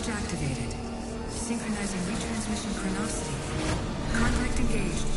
Bridge activated. Synchronizing retransmission chronicity. Contact engaged.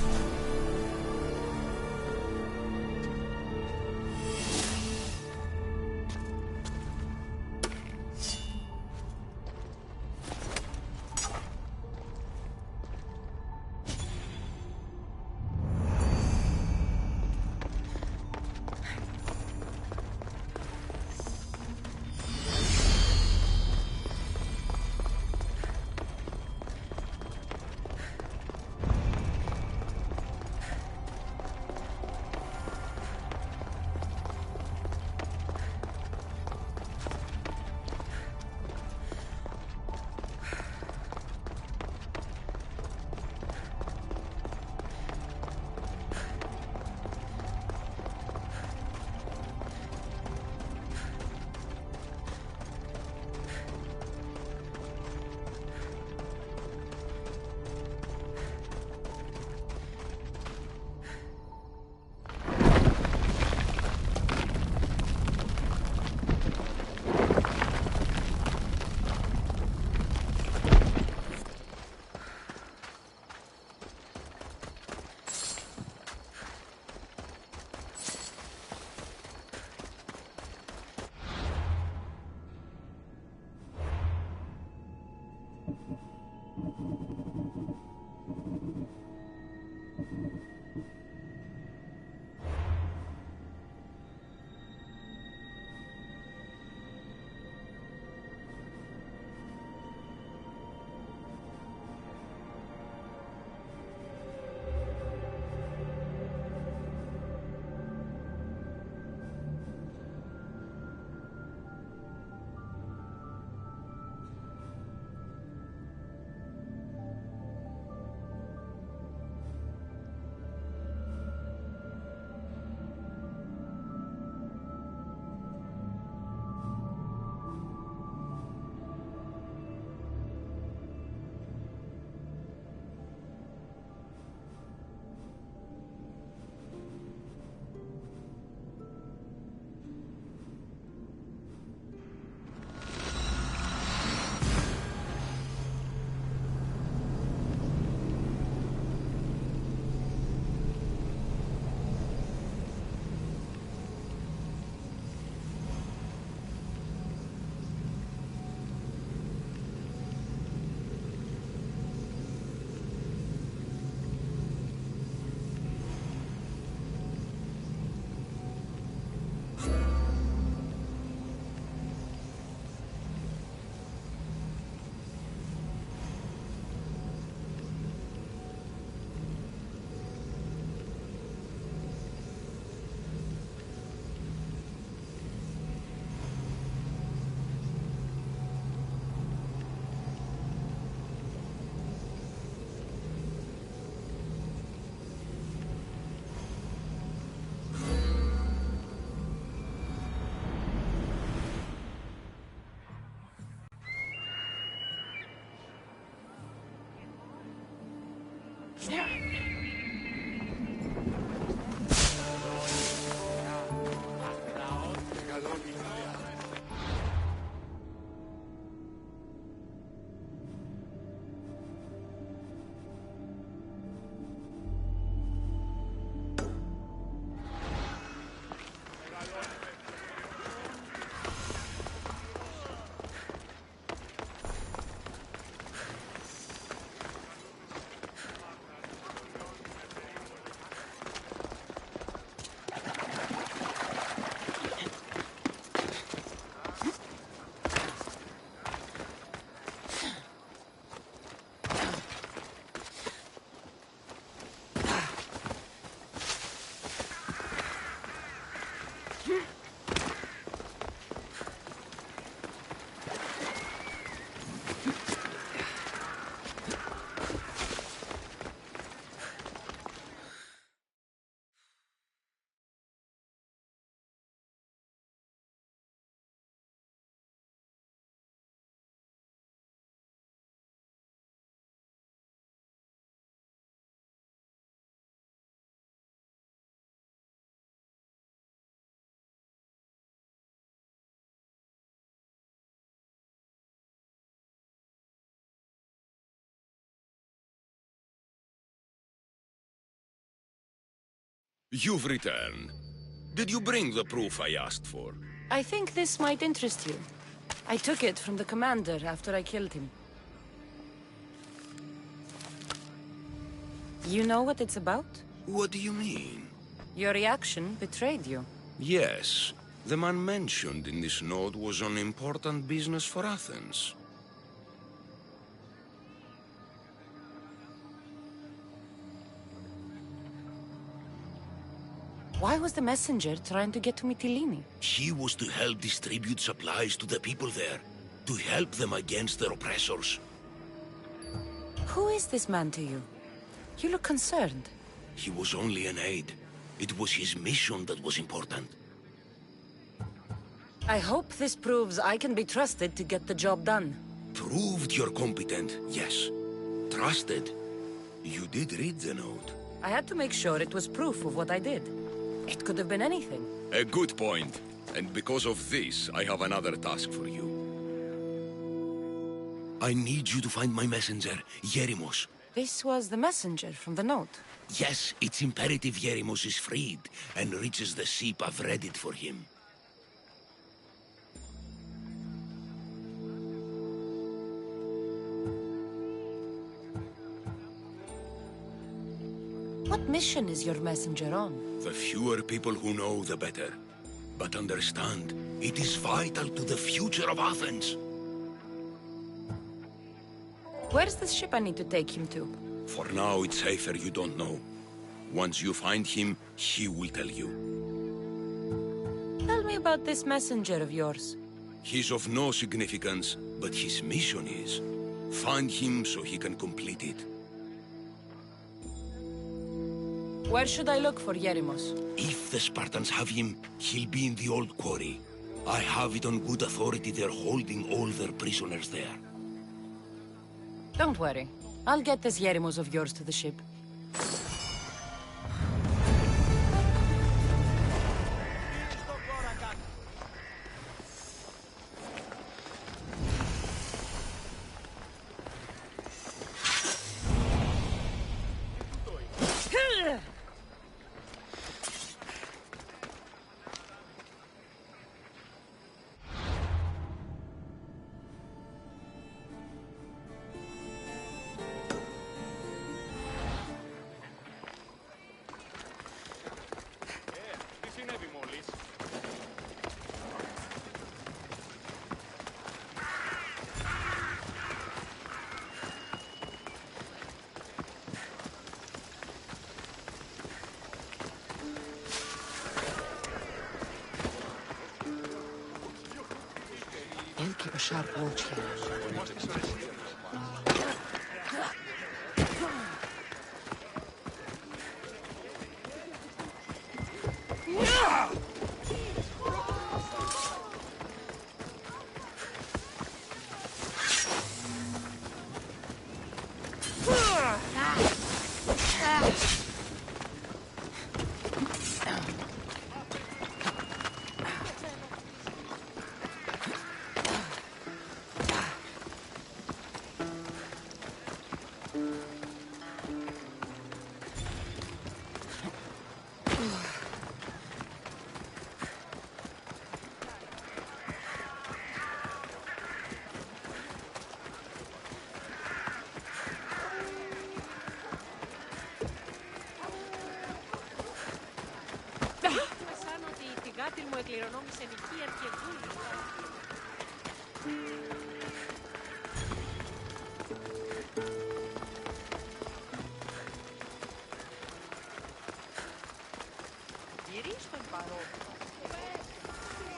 You've returned. Did you bring the proof I asked for? I think this might interest you. I took it from the commander after I killed him. You know what it's about? What do you mean? Your reaction betrayed you. Yes. The man mentioned in this note was on important business for Athens. Why was the messenger trying to get to Mytilene? He was to help distribute supplies to the people there, to help them against their oppressors. Who is this man to you? You look concerned. He was only an aide. It was his mission that was important. I hope this proves I can be trusted to get the job done. Proved you're competent, yes. Trusted. You did read the note. I had to make sure it was proof of what I did. It could have been anything. A good point. And because of this, I have another task for you. I need you to find my messenger, Yerimos. This was the messenger from the note. Yes, it's imperative Yerimos is freed and reaches the ship. I've read it for him. What mission is your messenger on? The fewer people who know, the better. But understand, it is vital to the future of Athens. Where's the ship I need to take him to? For now, it's safer you don't know. Once you find him, he will tell you. Tell me about this messenger of yours. He's of no significance, but his mission is. Find him so he can complete it. Where should I look for Yerimos? If the Spartans have him, he'll be in the old quarry. I have it on good authority they're holding all their prisoners there. Don't worry. I'll get this Yerimos of yours to the ship. I'll keep a sharp watch here.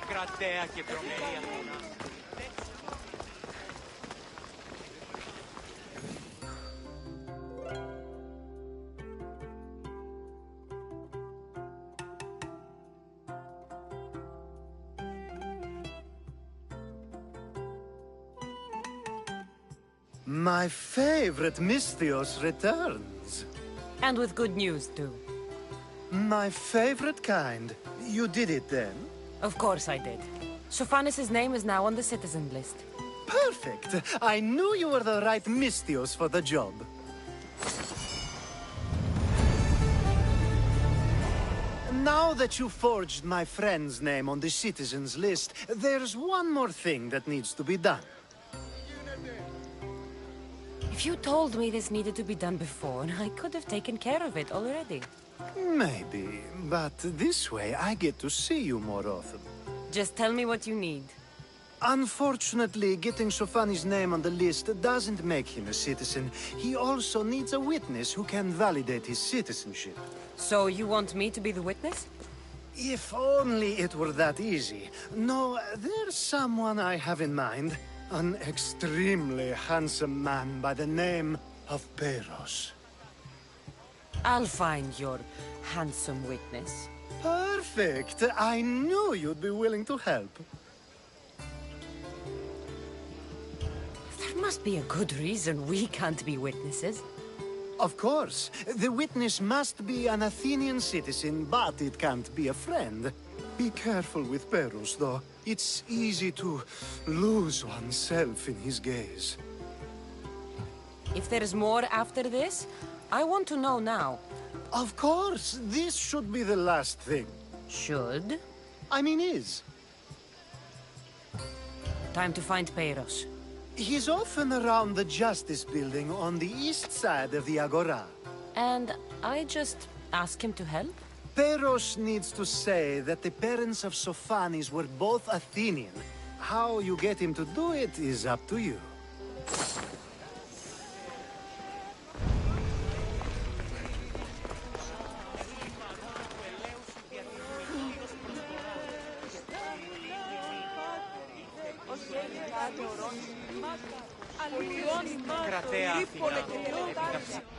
Κρατέα και προμερή Αθηνά. My favorite Misthios returns. And with good news, too. My favorite kind. You did it then? Of course I did. Sophanis' name is now on the citizen list. Perfect. I knew you were the right Misthios for the job. Now that you forged my friend's name on the citizens list, there's one more thing that needs to be done. If you told me this needed to be done before, I could have taken care of it already. Maybe, but this way I get to see you more often. Just tell me what you need. Unfortunately, getting Sofani's name on the list doesn't make him a citizen. He also needs a witness who can validate his citizenship. So you want me to be the witness? If only it were that easy. No, there's someone I have in mind. An extremely handsome man by the name of Peros. I'll find your handsome witness. Perfect! I knew you'd be willing to help. There must be a good reason we can't be witnesses. Of course. The witness must be an Athenian citizen, but it can't be a friend. Be careful with Peros, though. It's easy to lose oneself in his gaze. If there's more after this, I want to know now. Of course! This should be the last thing. Should? I mean, is. Time to find Peros. He's often around the Justice Building on the east side of the Agora. And I just ask him to help? Peros needs to say that the parents of Sophanis were both Athenian. How you get him to do it is up to you. Κρατέα Αθηνά.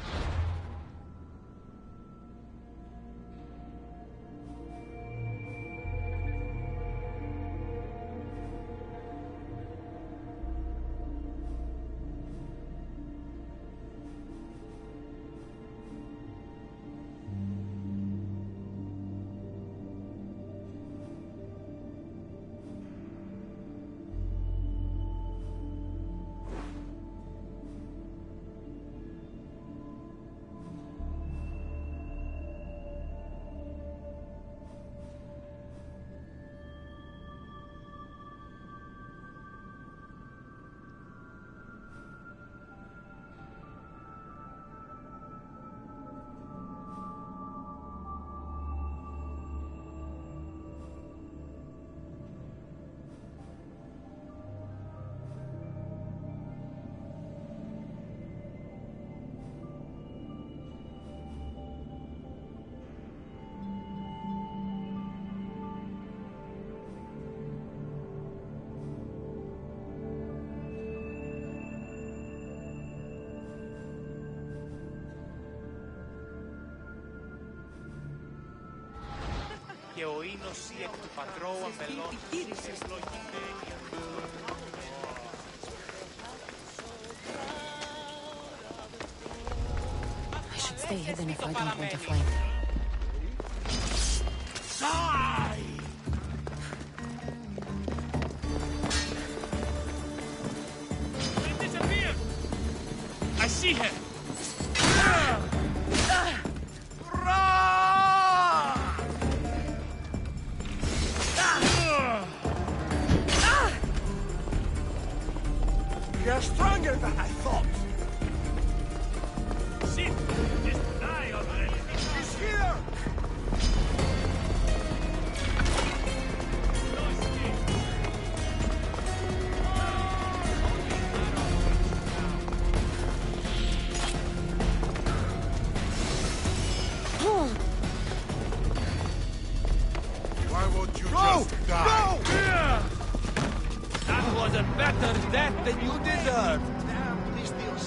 Και ο ίνος εκ του πατρώου αμπελών ευλογημένη. I should stay hidden if I don't want to find him. He disappeared! I see him! You're stronger than I thought. Shit! Just die already! He's here! No escape! Why won't you just die? That was a better death than you deserved! Damn, Listios.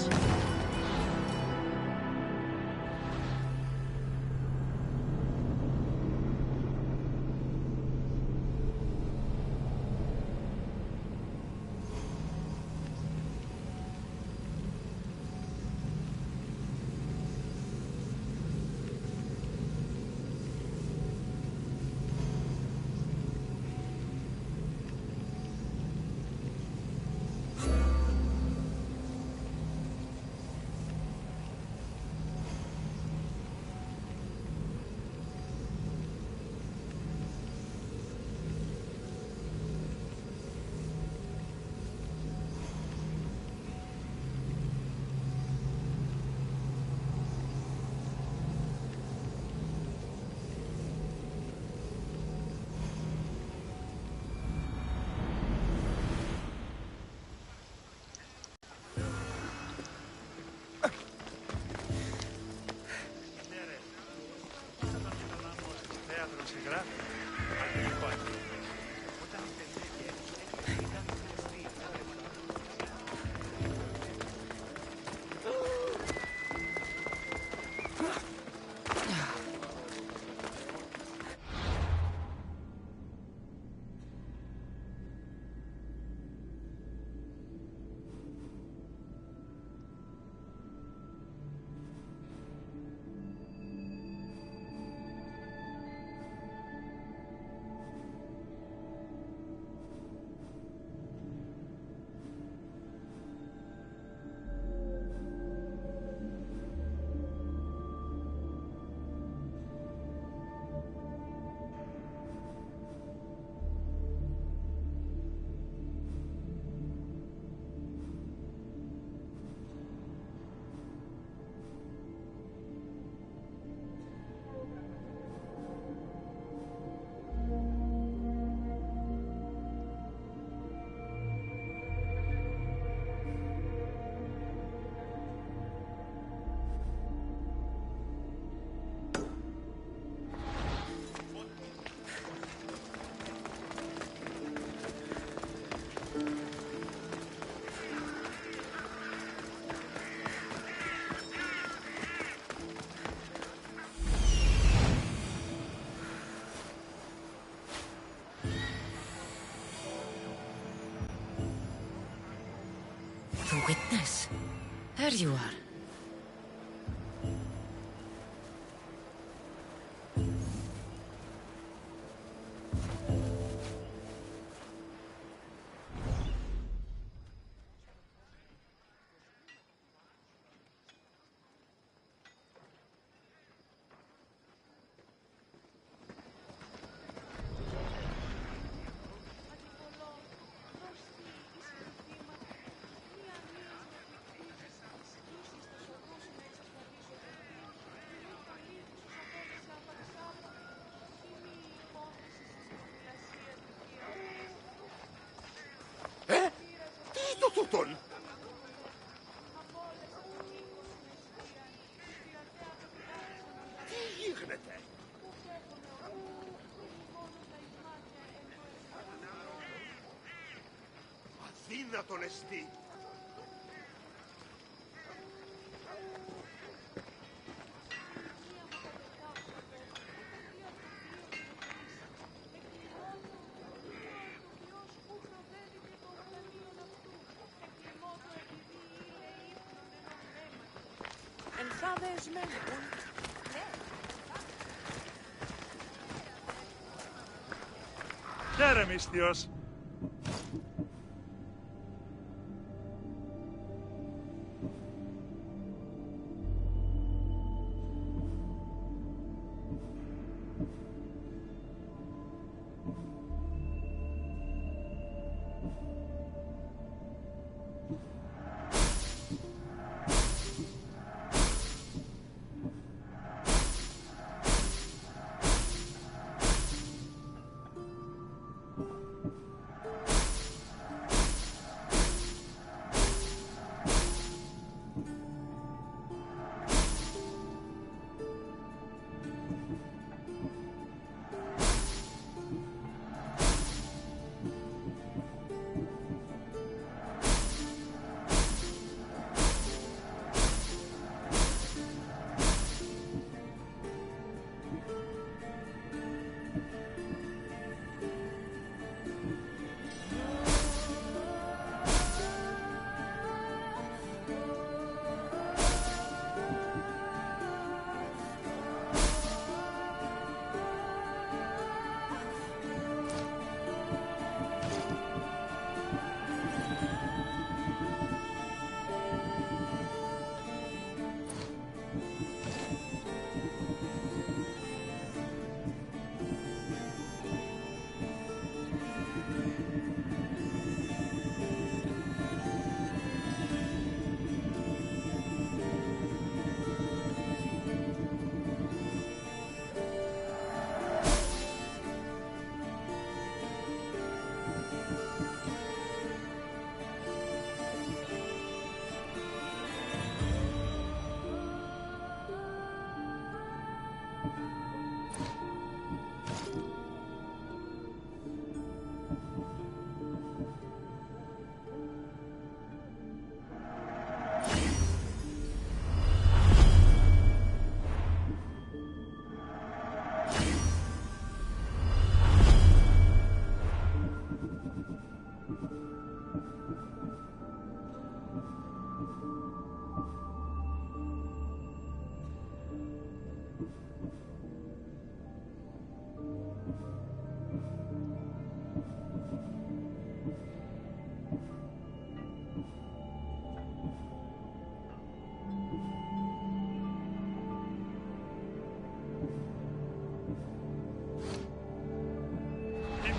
witness. There you are. Τι το τούτον! Τι γίνεται! Αδύνατον εστί! Χαίρε, μυστιος.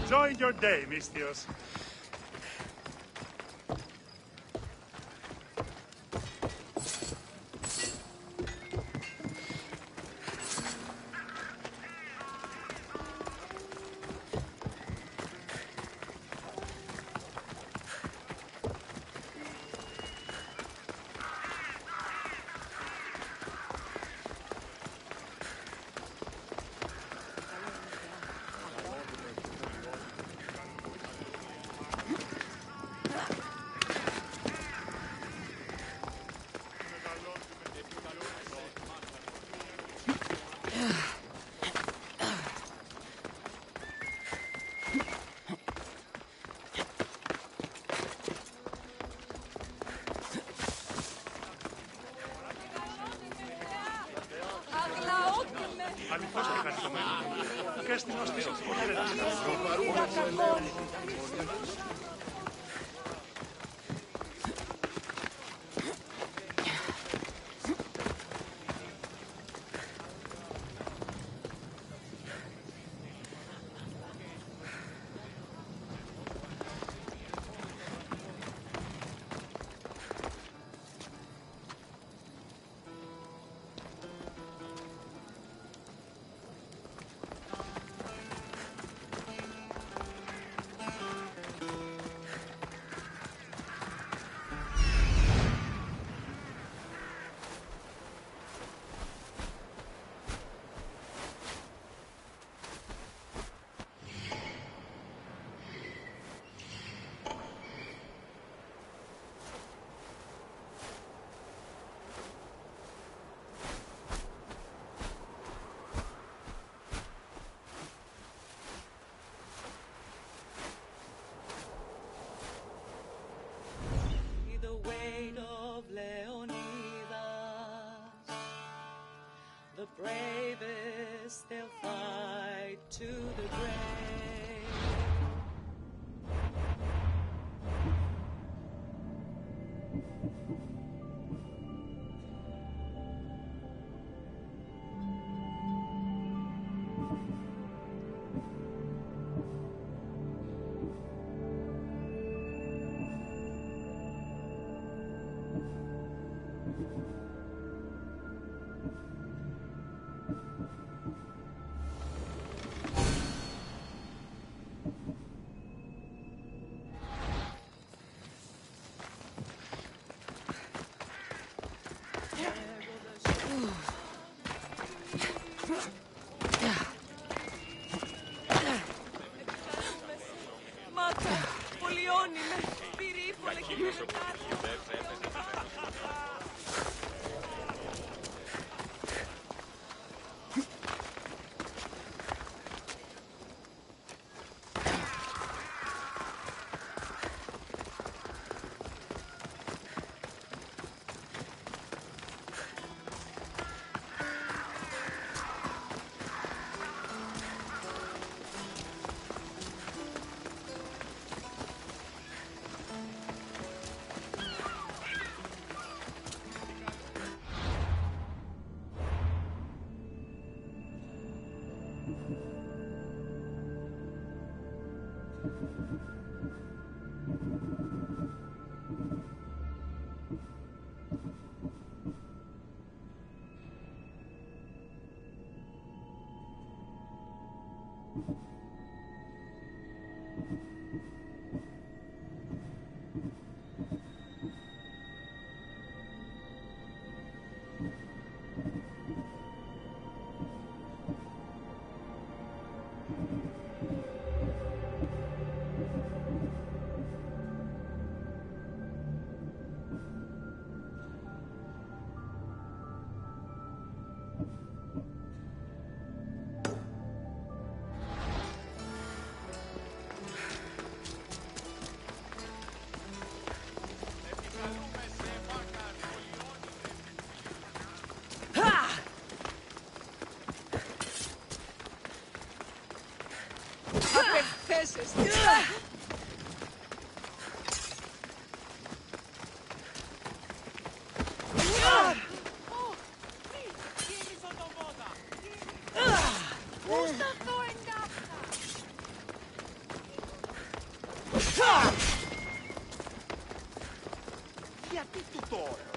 Enjoy your day, misthios. The bravest, they'll fight to the grave. Γιατί του τώρα?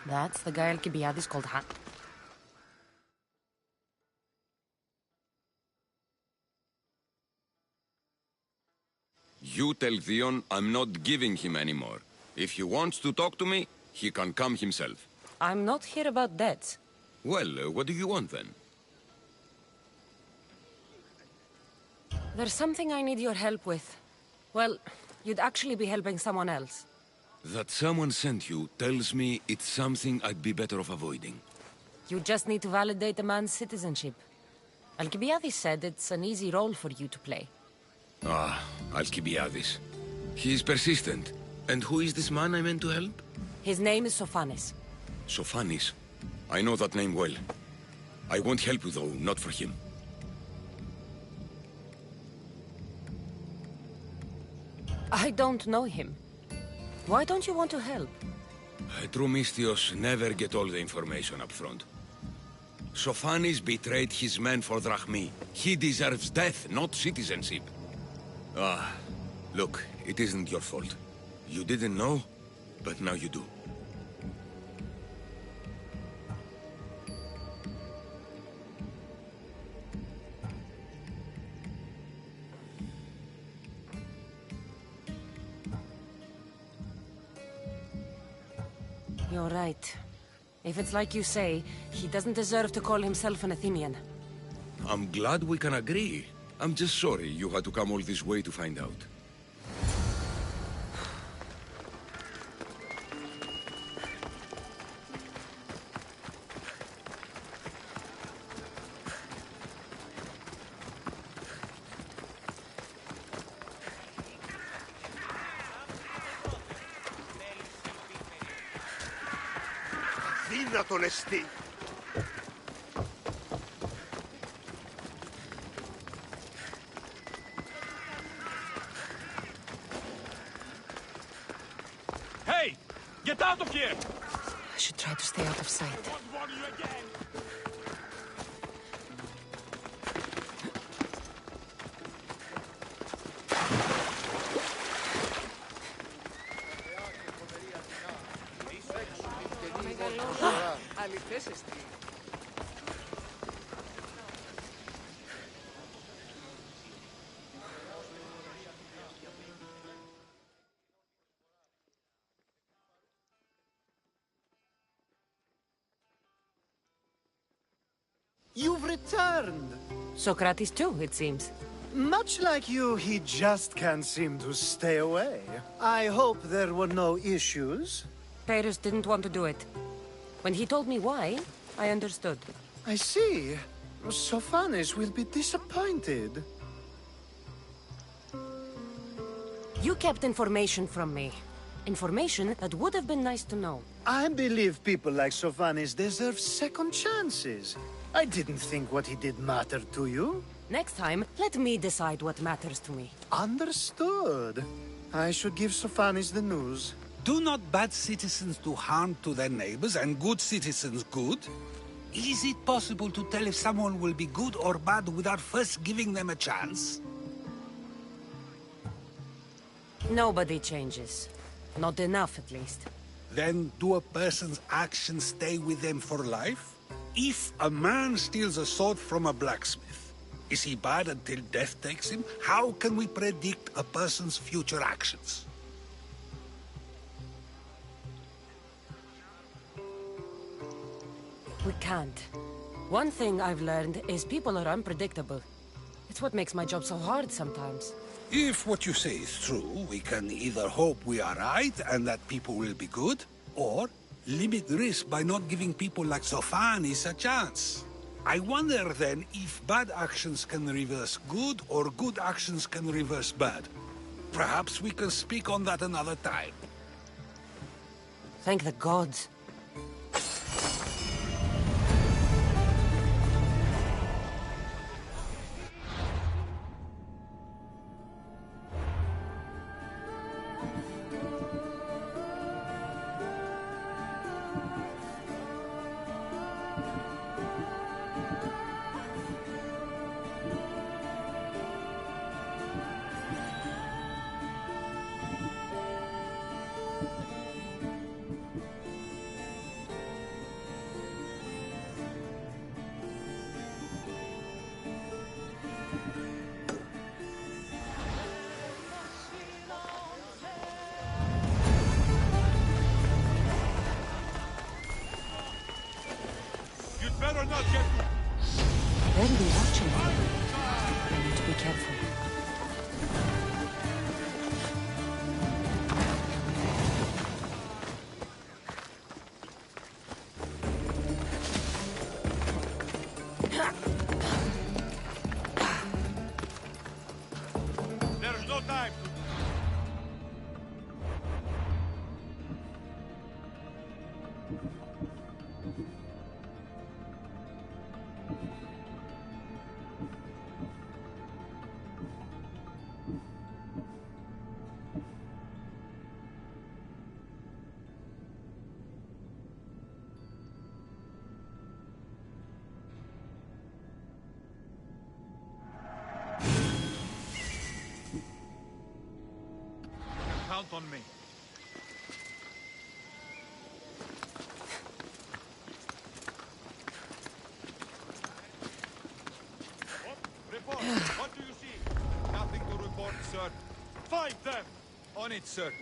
That's the guy Alcibiades called Han. You tell Theon I'm not giving him anymore. If he wants to talk to me, he can come himself. I'm not here about debts. Well, what do you want then? There's something I need your help with. Well, you'd actually be helping someone else. That someone sent you tells me it's something I'd be better off avoiding. You just need to validate a man's citizenship. Alcibiades said it's an easy role for you to play. Ah, Alcibiades. He's persistent. And who is this man I meant to help? His name is Sophanes. Sophanes. I know that name well. I won't help you though, not for him. I don't know him. Why don't you want to help? True Mystios never get all the information up front. Sophanes betrayed his men for Drachmi. He deserves death, not citizenship. Ah, look, it isn't your fault. You didn't know, but now you do. You're right. If it's like you say, he doesn't deserve to call himself an Athenian. I'm glad we can agree. I'm just sorry you had to come all this way to find out. Αδύνατον εστί. Hey! Get out of here! I should try to stay out of sight. You've returned! Socrates too, it seems. Much like you, he just can't seem to stay away. I hope there were no issues. Pyrrhus didn't want to do it. When he told me why, I understood. I see. Sophanes will be disappointed. You kept information from me. Information that would have been nice to know. I believe people like Sophanes deserve second chances. I didn't think what he did mattered to you. Next time, let me decide what matters to me. Understood. I should give Sophanes the news. Do not bad citizens do harm to their neighbors and good citizens good? Is it possible to tell if someone will be good or bad without first giving them a chance? Nobody changes. Not enough, at least. Then do a person's actions stay with them for life? If a man steals a sword from a blacksmith, is he bad until death takes him? How can we predict a person's future actions? We can't. One thing I've learned is people are unpredictable. It's what makes my job so hard sometimes. If what you say is true, we can either hope we are right and that people will be good, or limit risk by not giving people like Sophanes a chance. I wonder then if bad actions can reverse good or good actions can reverse bad. Perhaps we can speak on that another time. Thank the gods. on me. Report. What do you see? Nothing to report, sir. Find them! On it, sir.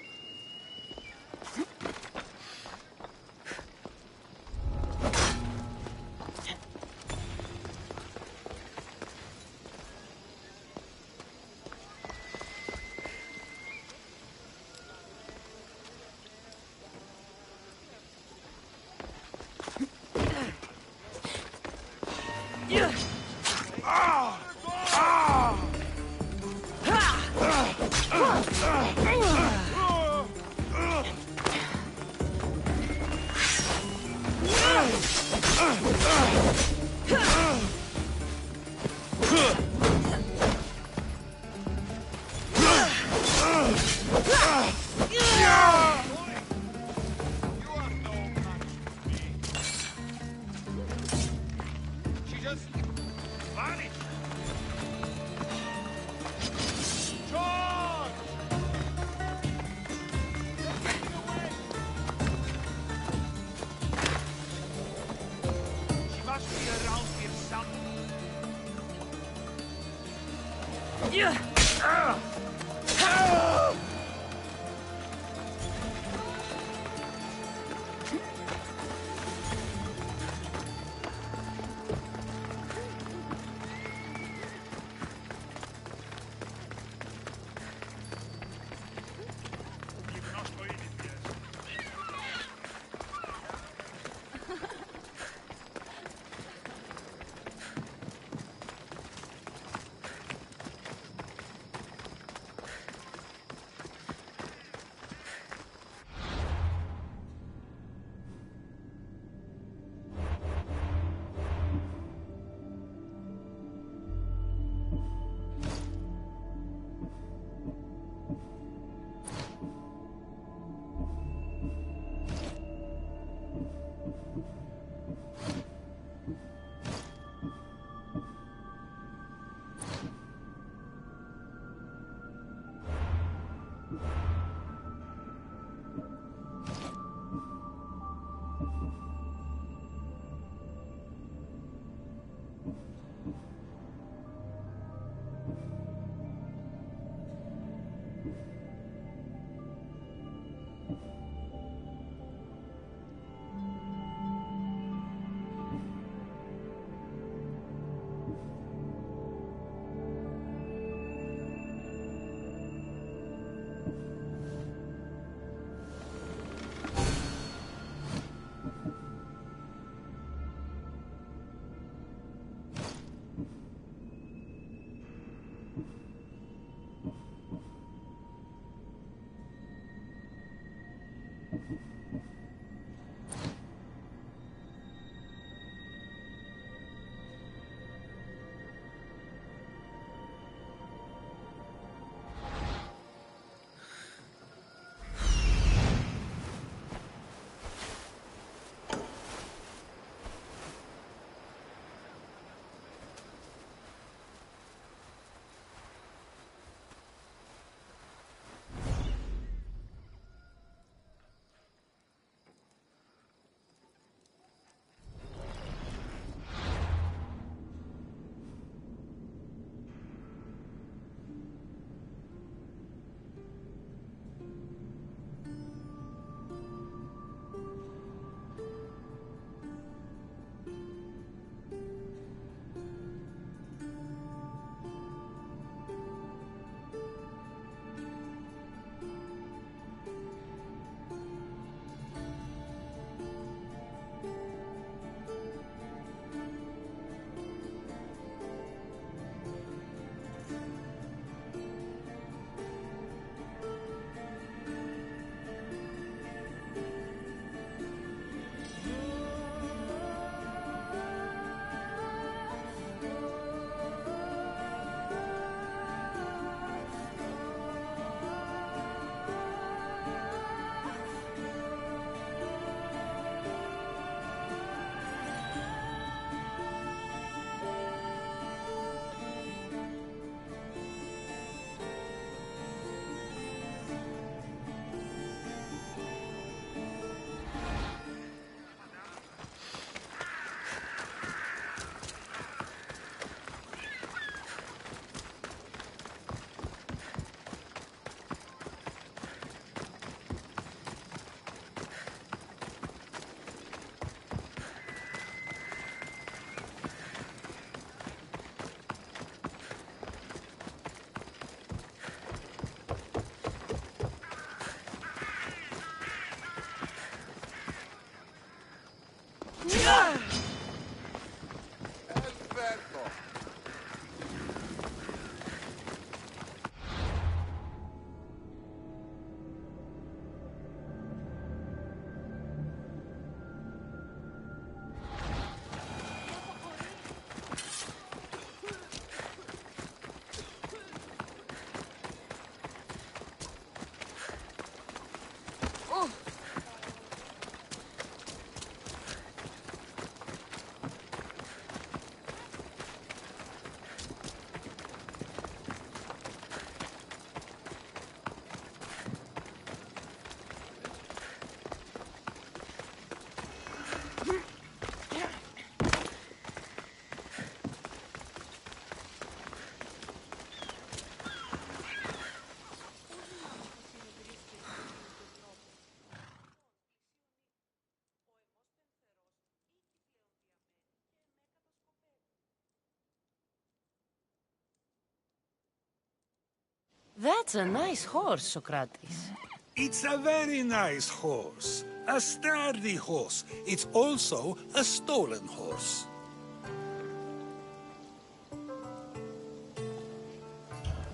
That's a nice horse, Socrates. It's a very nice horse. A sturdy horse. It's also a stolen horse.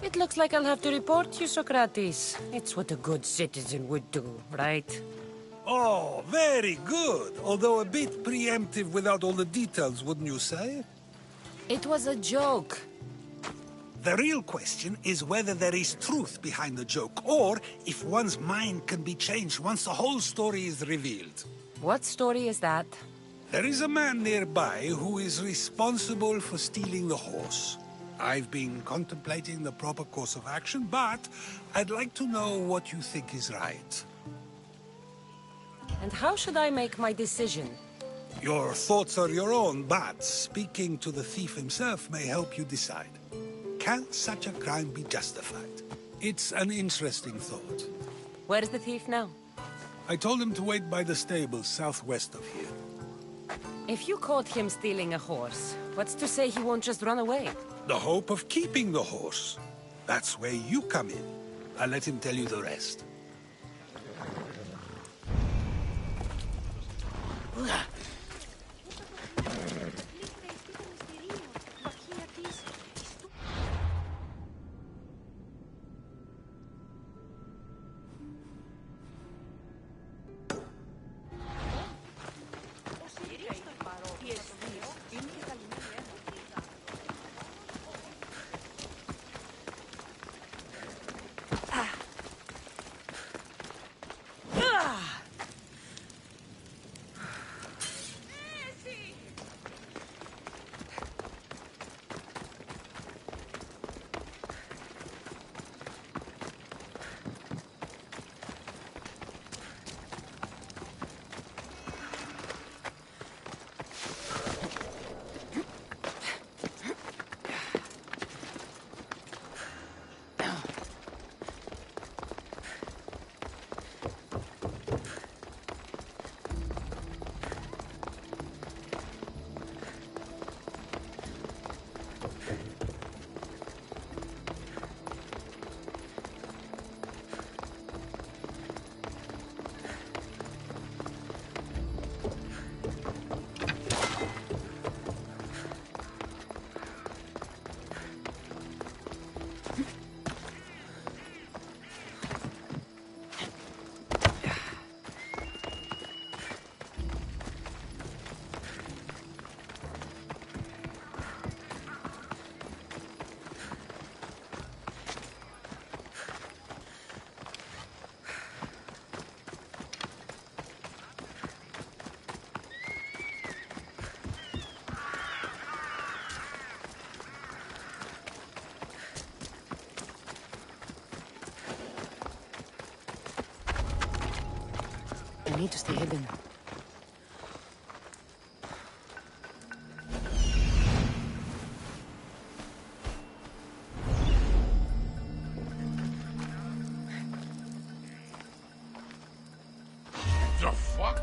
It looks like I'll have to report you, Socrates. It's what a good citizen would do, right? Oh, very good. Although a bit preemptive without all the details, wouldn't you say? It was a joke. The real question is whether there is truth behind the joke, or if one's mind can be changed once the whole story is revealed. What story is that? There is a man nearby who is responsible for stealing the horse. I've been contemplating the proper course of action, but I'd like to know what you think is right. And how should I make my decision? Your thoughts are your own, but speaking to the thief himself may help you decide. Can such a crime be justified? It's an interesting thought. Where's the thief now? I told him to wait by the stables southwest of here. If you caught him stealing a horse, what's to say he won't just run away? The hope of keeping the horse. That's where you come in. I'll let him tell you the rest. I need to stay hidden. The fuck?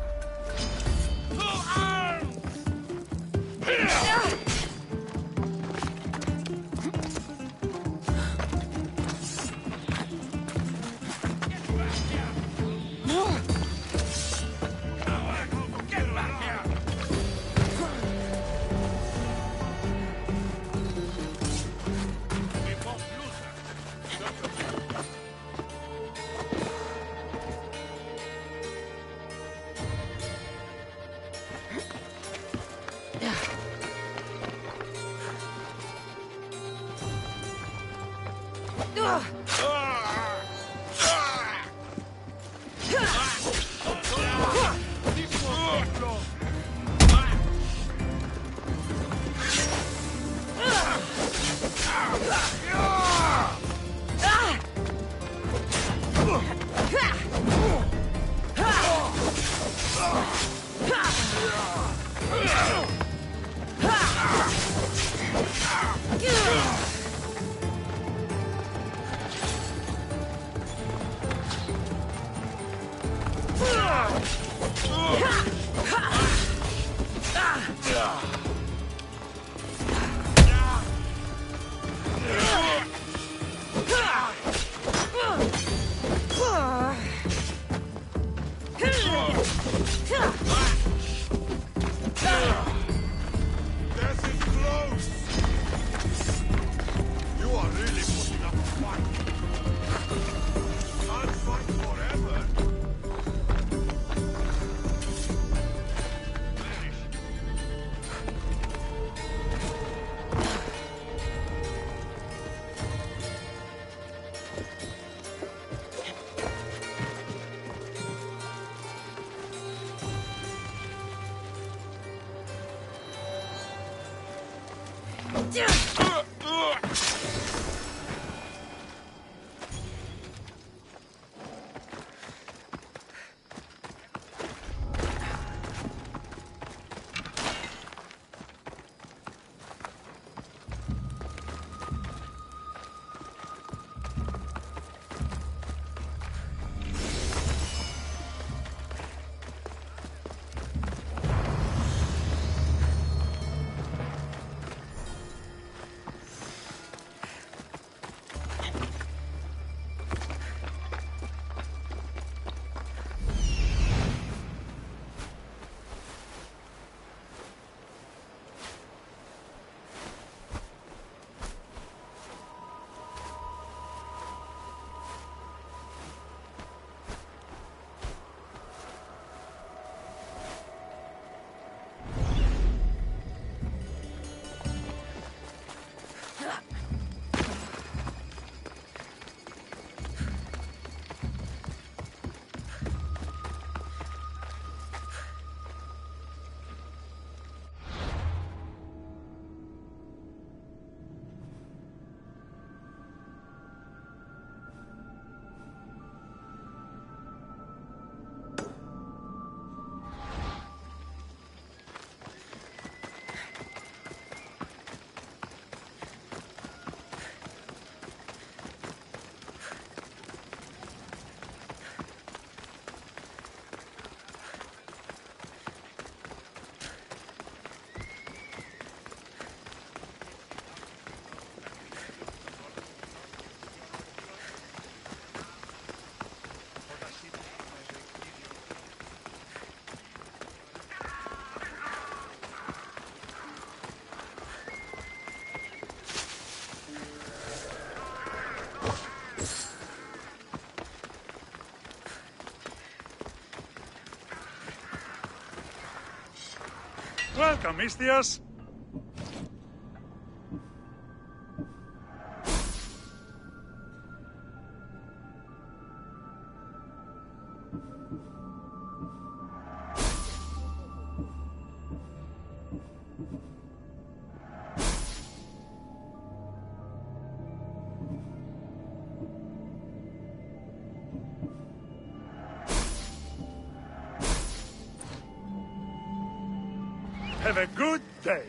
Welcome, Mistias. Have a good day.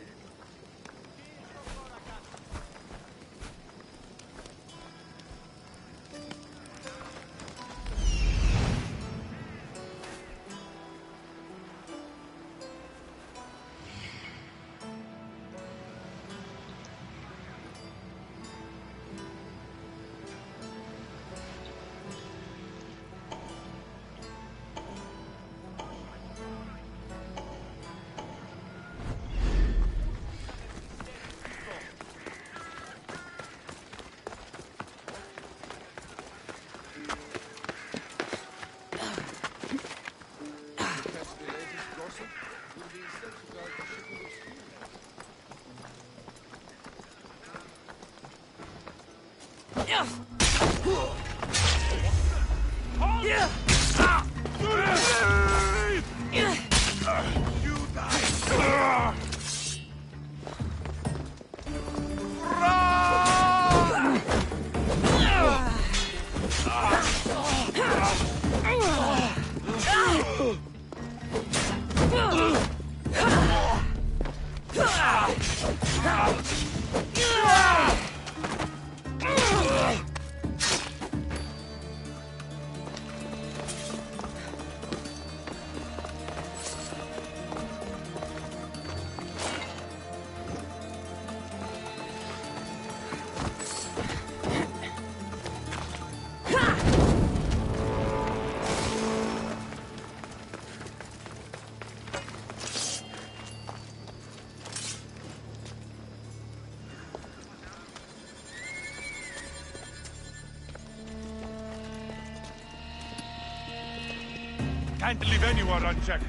Can't leave anyone unchecked.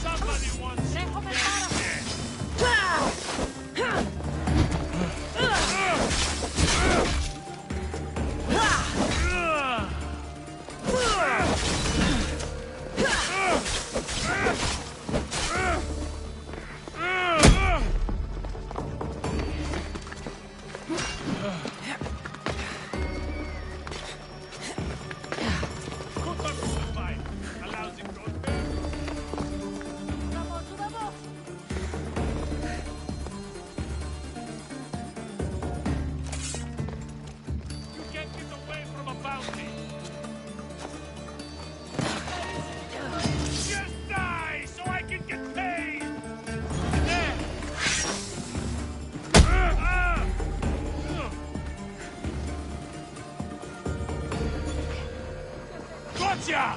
Somebody wants to Gotcha!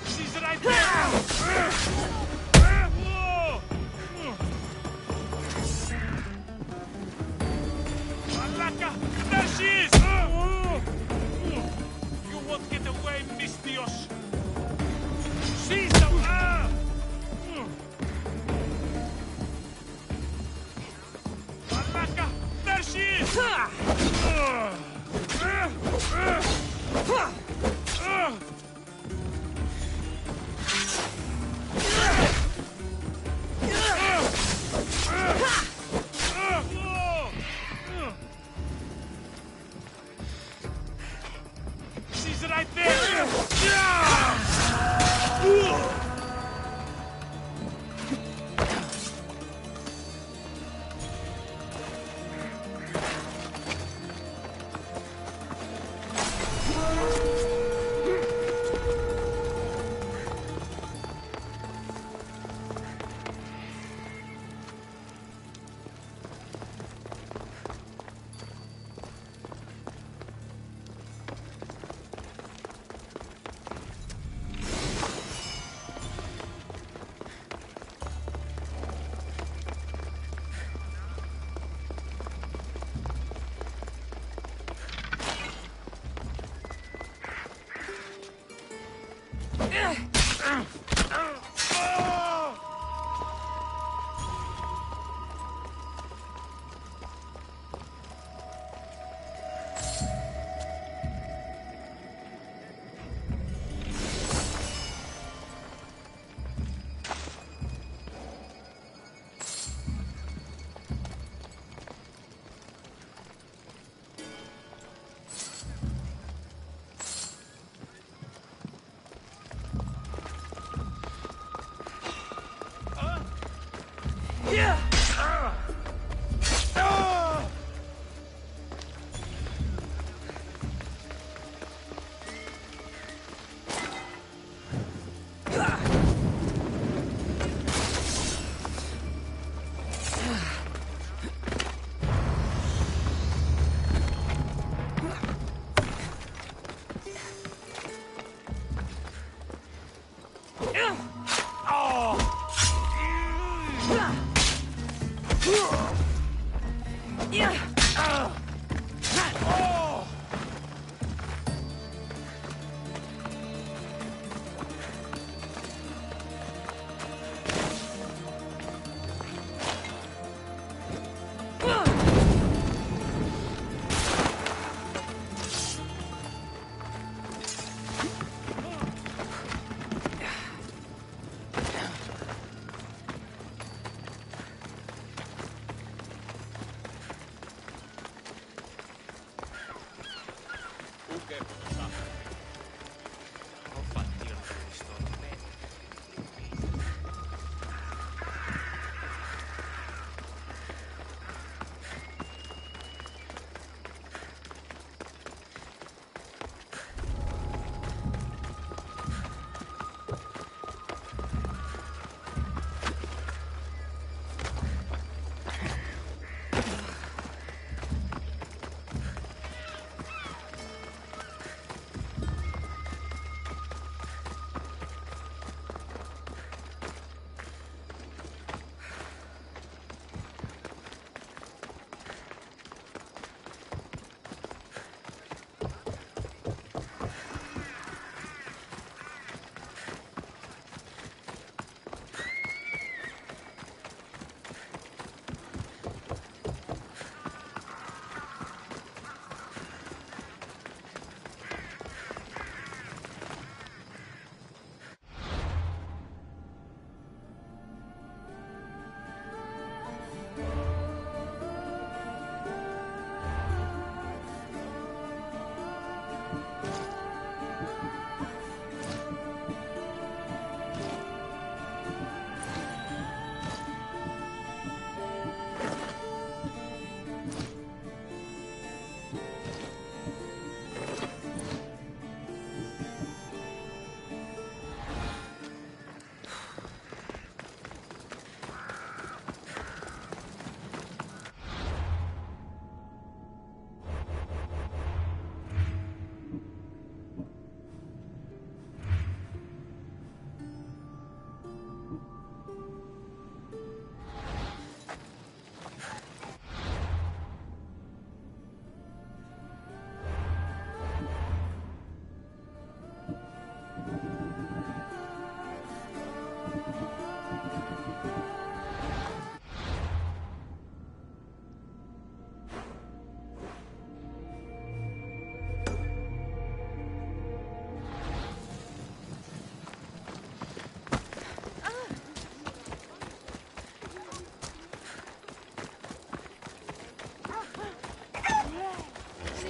She's right there! Malaka! There she is! You won't get away, Mistios! She's the... Malaka! There she is! She's right there!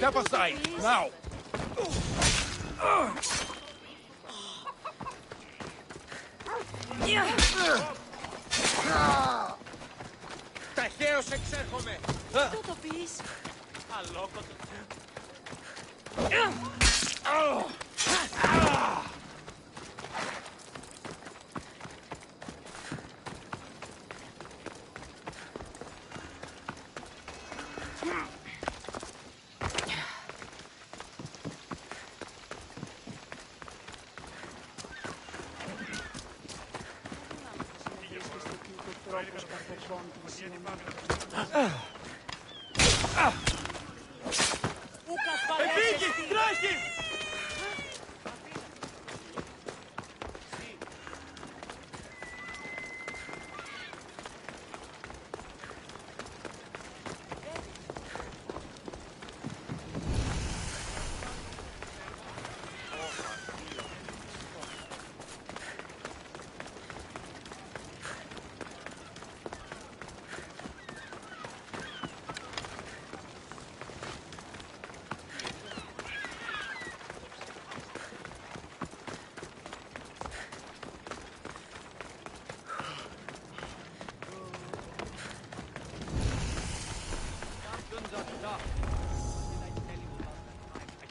Step aside, now! Ταχαίως εξέρχομαι! Αυτό το πεις. Αλόκοτο. Επίγει! Τρέχει!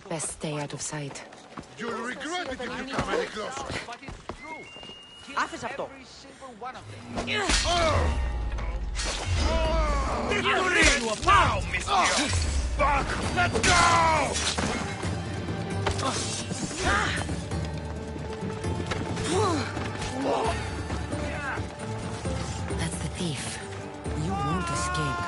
Best stay out of sight. You'll regret it if you come any closer. But it's true. Άφες αυτό. Every single one of them. Now, Mr. Fuck! Let's go! That's the thief. You won't escape.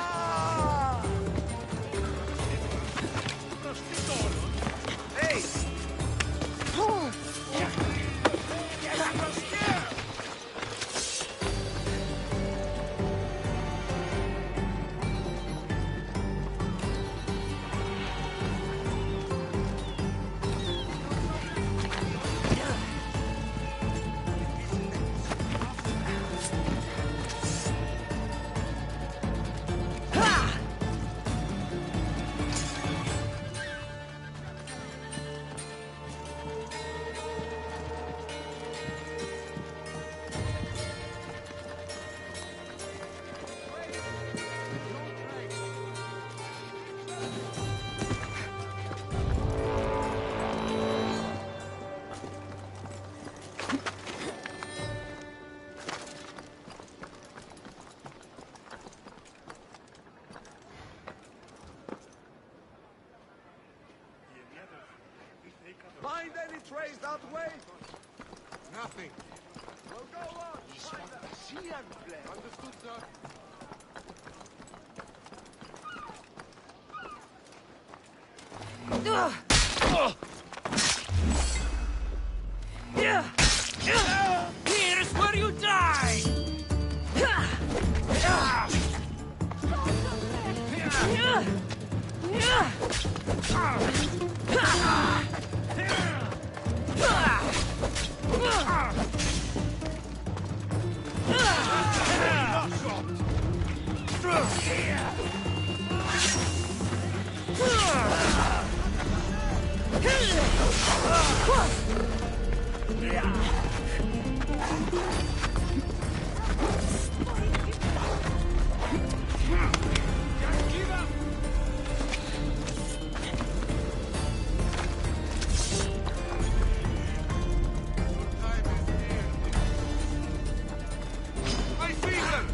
Find any trace that way? Nothing. We'll go on. Understood, sir. Here's where you die! I see them!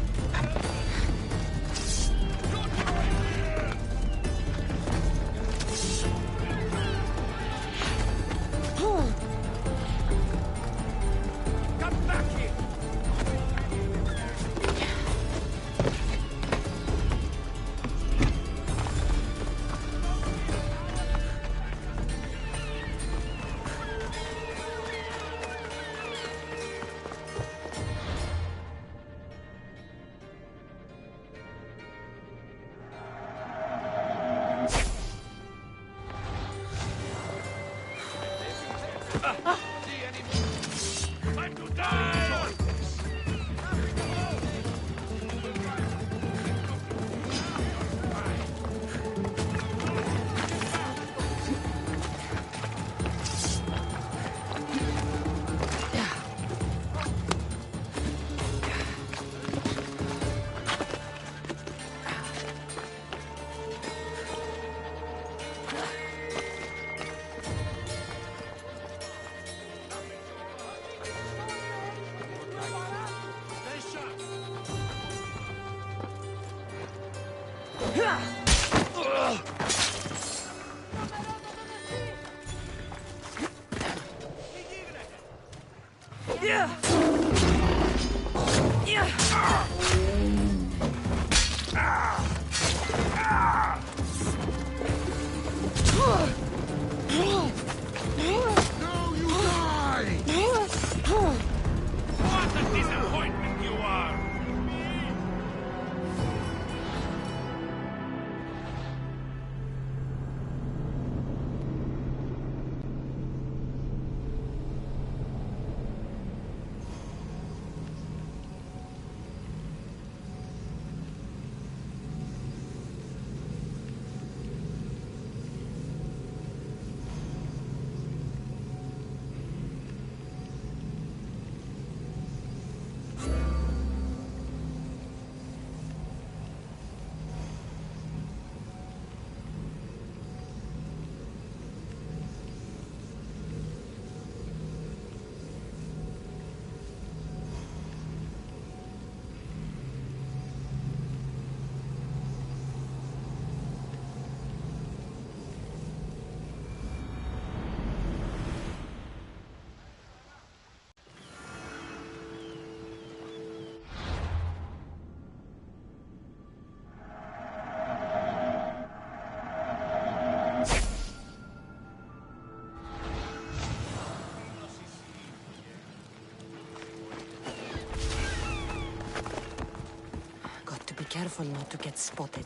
Careful not to get spotted.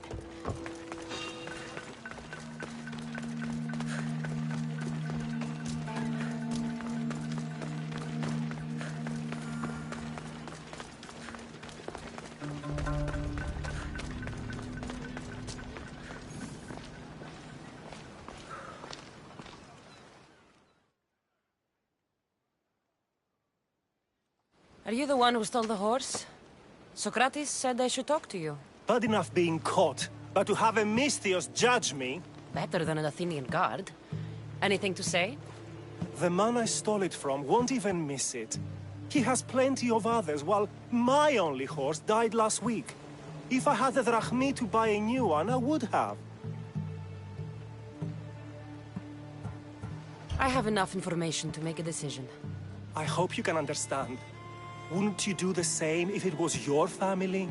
Are you the one who stole the horse? Socrates said I should talk to you. Bad enough being caught, but to have a Misthios judge me? Better than an Athenian guard. Anything to say? The man I stole it from won't even miss it. He has plenty of others, while my only horse died last week. If I had the drachmi to buy a new one, I would have. I have enough information to make a decision. I hope you can understand. Wouldn't you do the same if it was your family?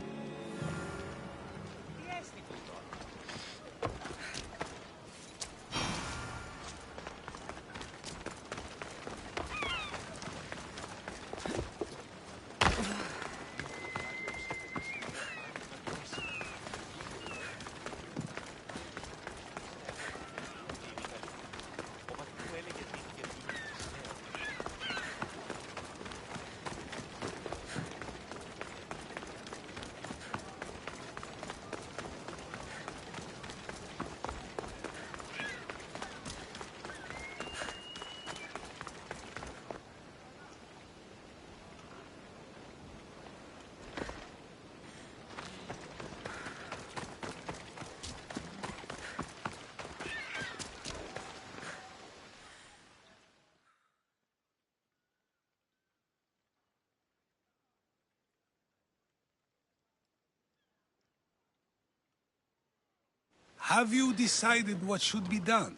Have you decided what should be done?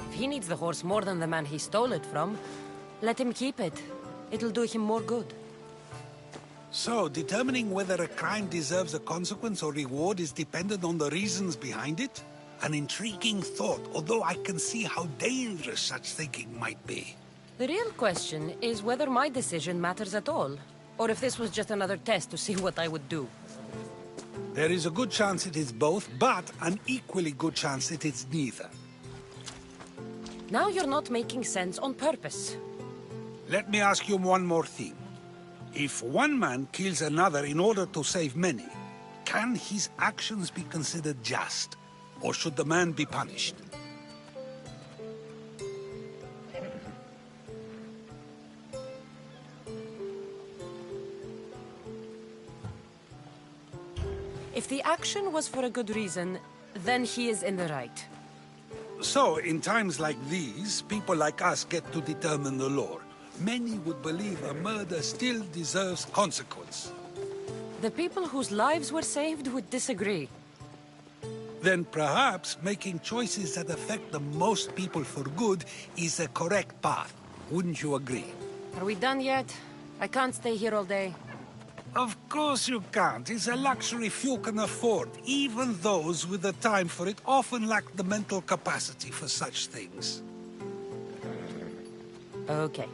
If he needs the horse more than the man he stole it from, let him keep it. It'll do him more good. So, determining whether a crime deserves a consequence or reward is dependent on the reasons behind it? An intriguing thought, although I can see how dangerous such thinking might be. The real question is whether my decision matters at all, or if this was just another test to see what I would do. There is a good chance it is both, but an equally good chance it is neither. Now you're not making sense on purpose. Let me ask you one more thing. If one man kills another in order to save many, can his actions be considered just? Or should the man be punished? If the action was for a good reason, then he is in the right. So, in times like these, people like us get to determine the law. Many would believe a murder still deserves consequence. The people whose lives were saved would disagree. Then perhaps making choices that affect the most people for good is a correct path. Wouldn't you agree? Are we done yet? I can't stay here all day. Of course you can't. It's a luxury few can afford. Even those with the time for it often lack the mental capacity for such things. Okay.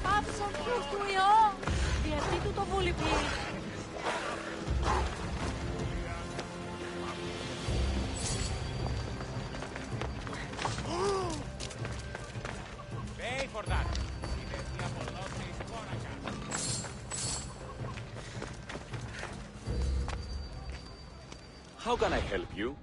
Άφησαν ποιος του ιό. Γιατί του το βουλιπεί. Pay for that. How can I help you?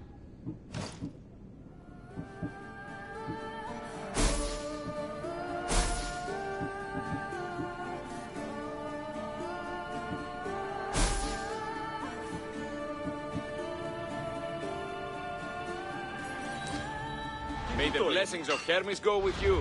May the blessings of Hermes go with you.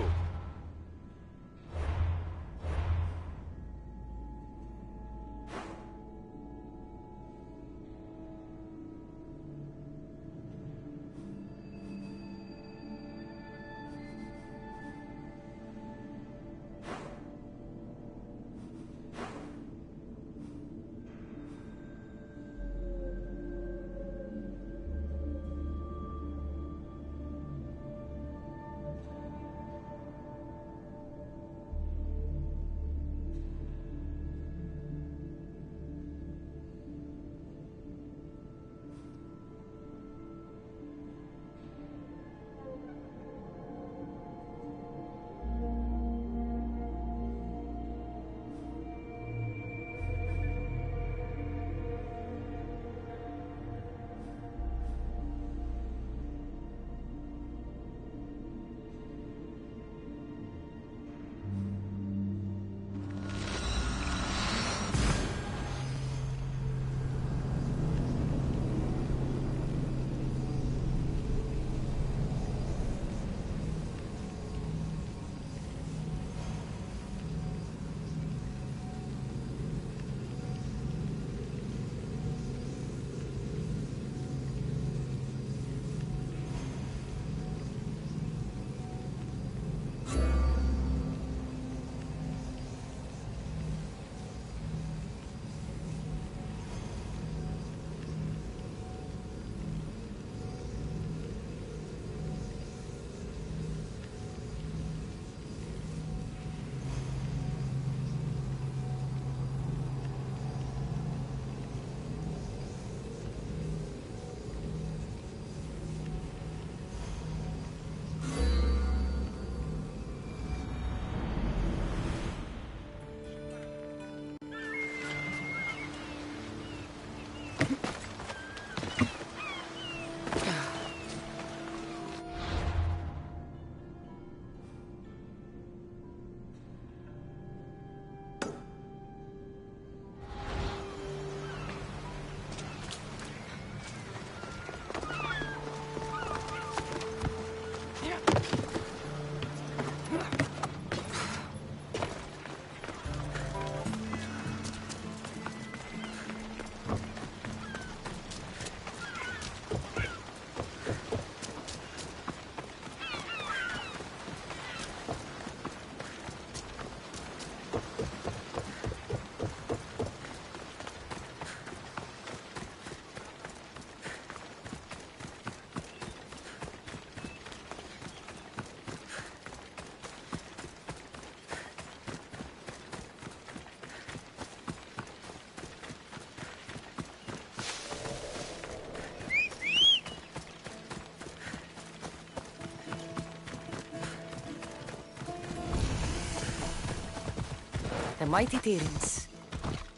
The mighty Tyrants.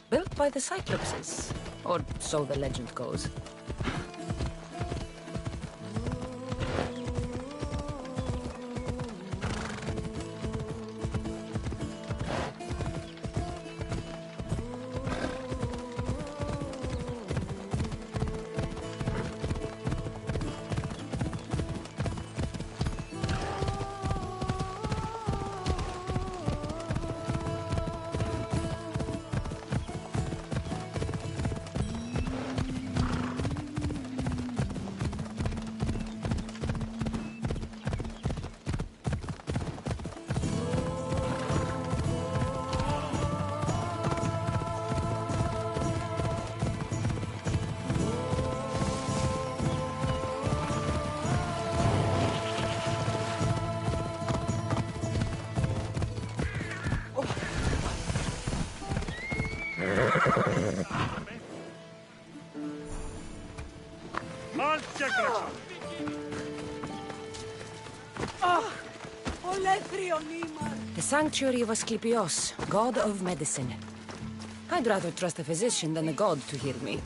Built by the Cyclopses. Or so the legend goes. The sanctuary of Asclepios, god of medicine. I'd rather trust a physician than a god to heal me.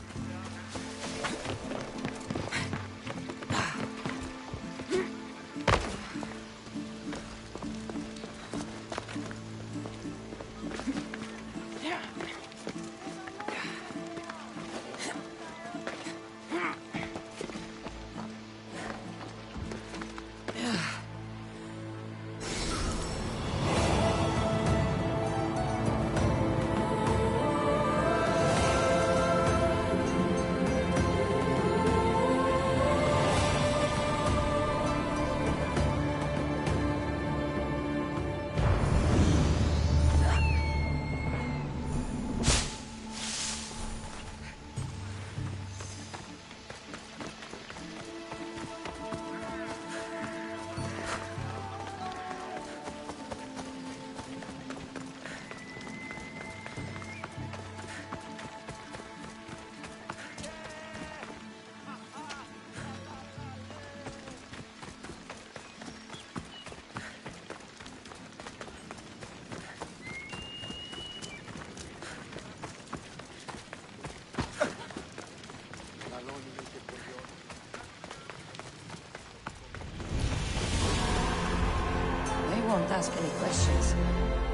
Won't ask any questions.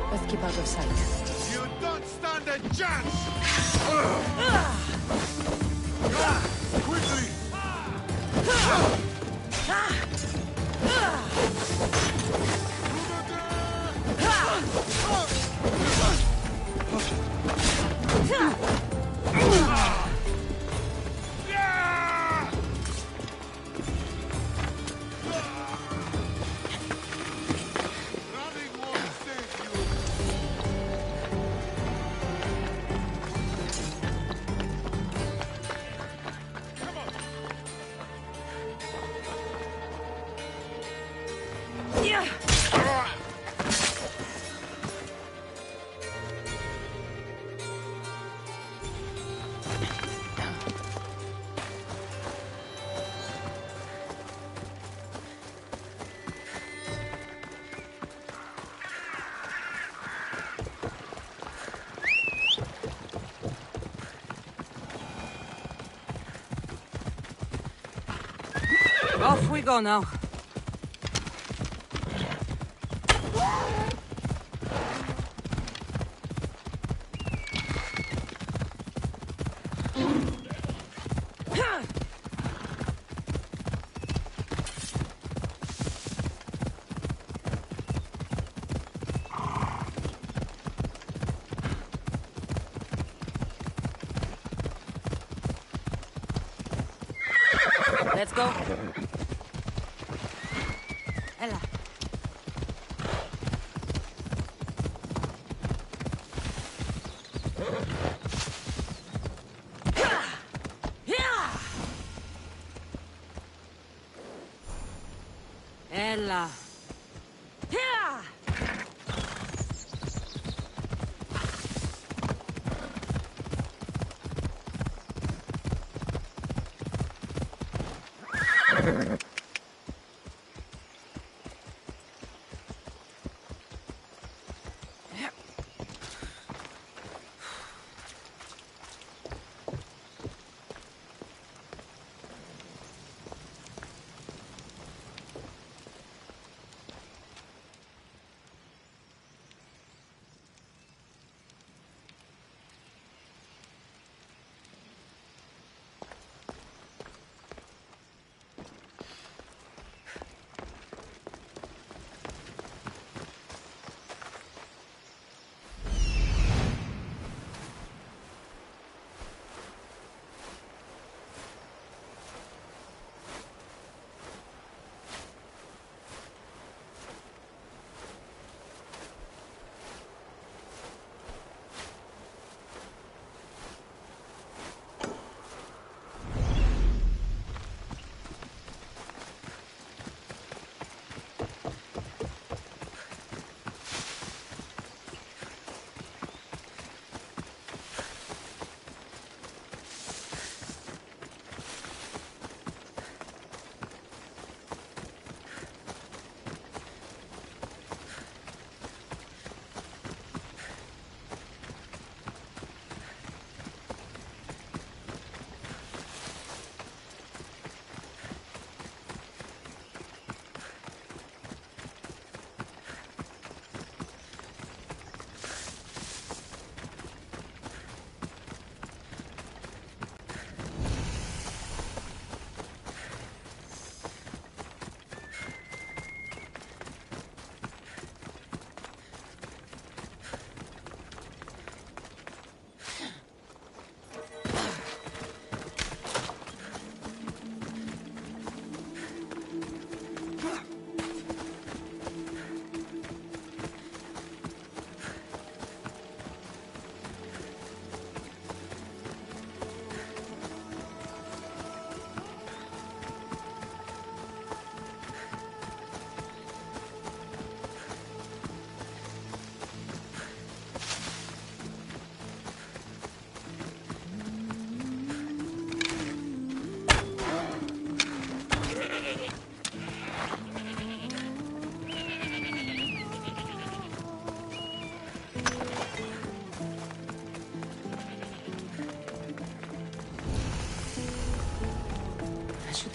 Let's keep out of sight. You don't stand a chance! Quickly! Off we go now. Let's go. Ella. Ella.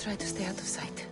try to stay out of sight.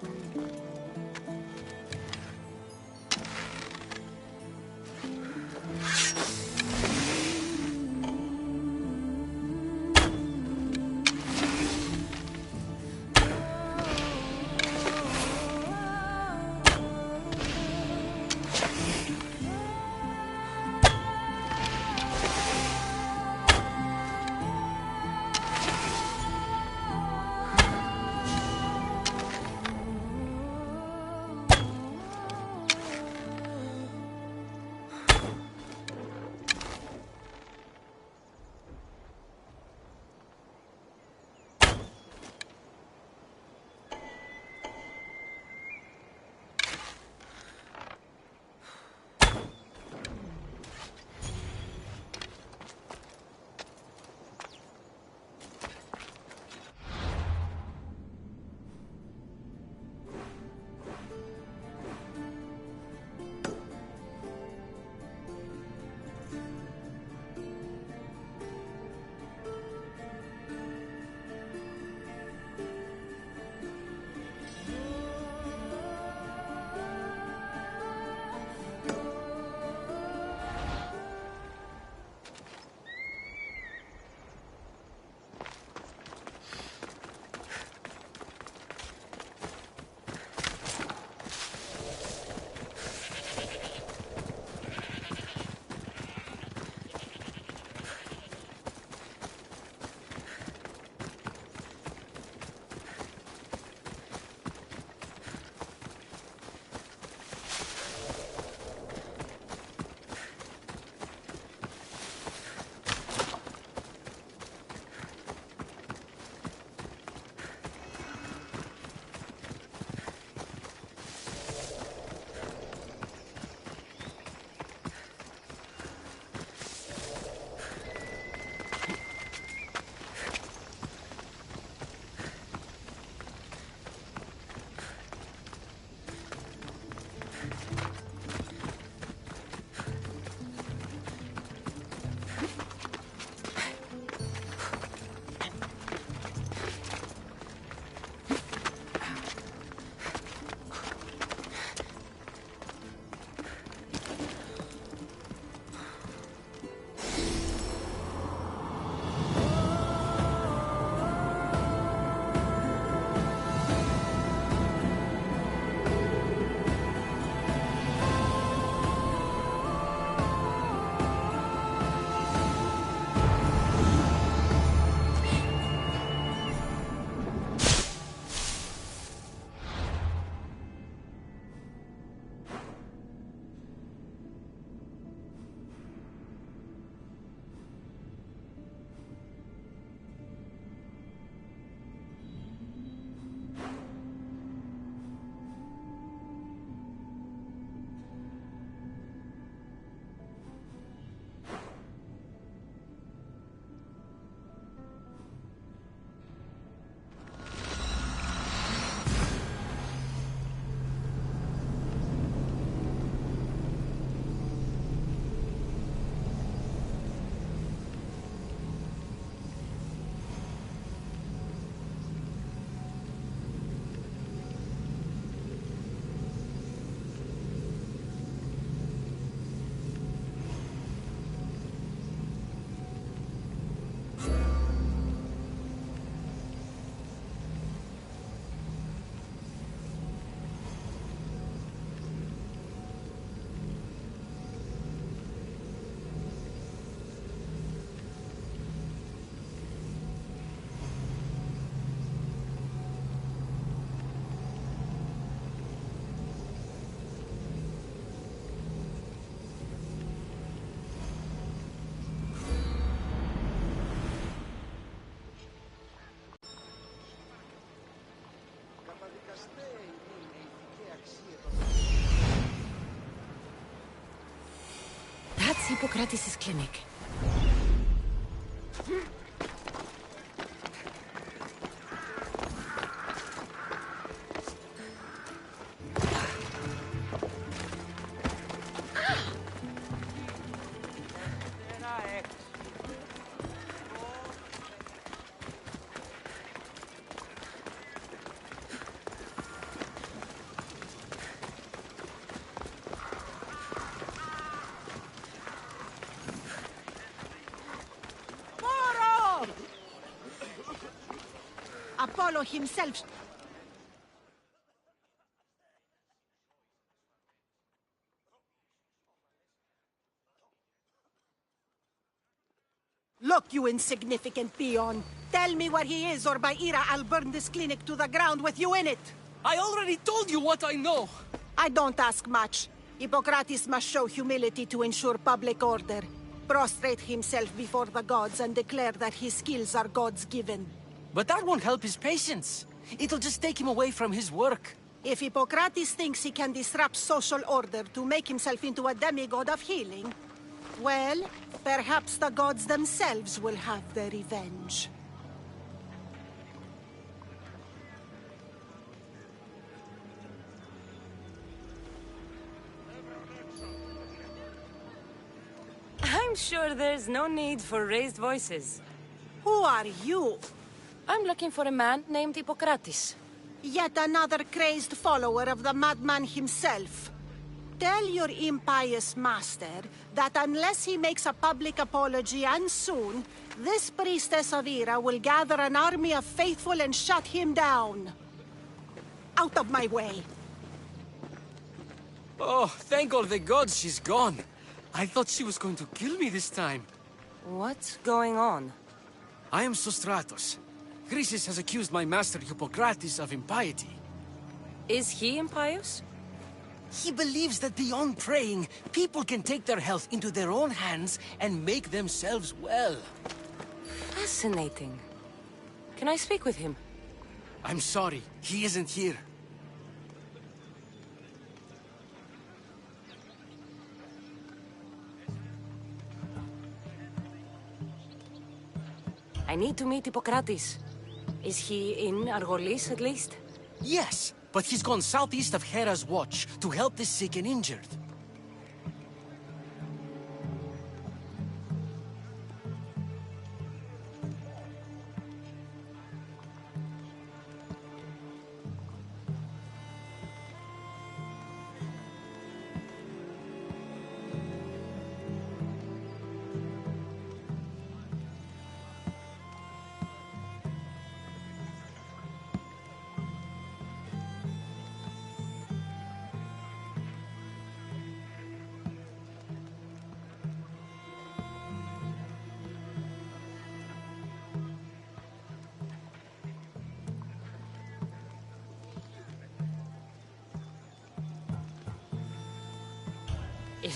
That's Hippocrates' clinic. Apollo himself. Look, you insignificant peon. Tell me where he is, or by Ira, I'll burn this clinic to the ground with you in it. I already told you what I know. I don't ask much. Hippocrates must show humility to ensure public order. Prostrate himself before the gods and declare that his skills are God's given. But that won't help his patients. It'll just take him away from his work. If Hippocrates thinks he can disrupt social order to make himself into a demigod of healing, well, perhaps the gods themselves will have their revenge. I'm sure there's no need for raised voices. Who are you? I'm looking for a man named Hippocrates. Yet another crazed follower of the madman himself. Tell your impious master that unless he makes a public apology, and soon, this priestess of Ira will gather an army of faithful and shut him down. Out of my way. Oh, thank all the gods she's gone. I thought she was going to kill me this time. What's going on? I am Sostratos. Chrysis has accused my master Hippocrates of impiety. Is he impious? He believes that beyond praying, people can take their health into their own hands and make themselves well. Fascinating. Can I speak with him? I'm sorry, he isn't here. I need to meet Hippocrates. Is he in Argolis, at least? Yes, but he's gone southeast of Hera's watch to help the sick and injured.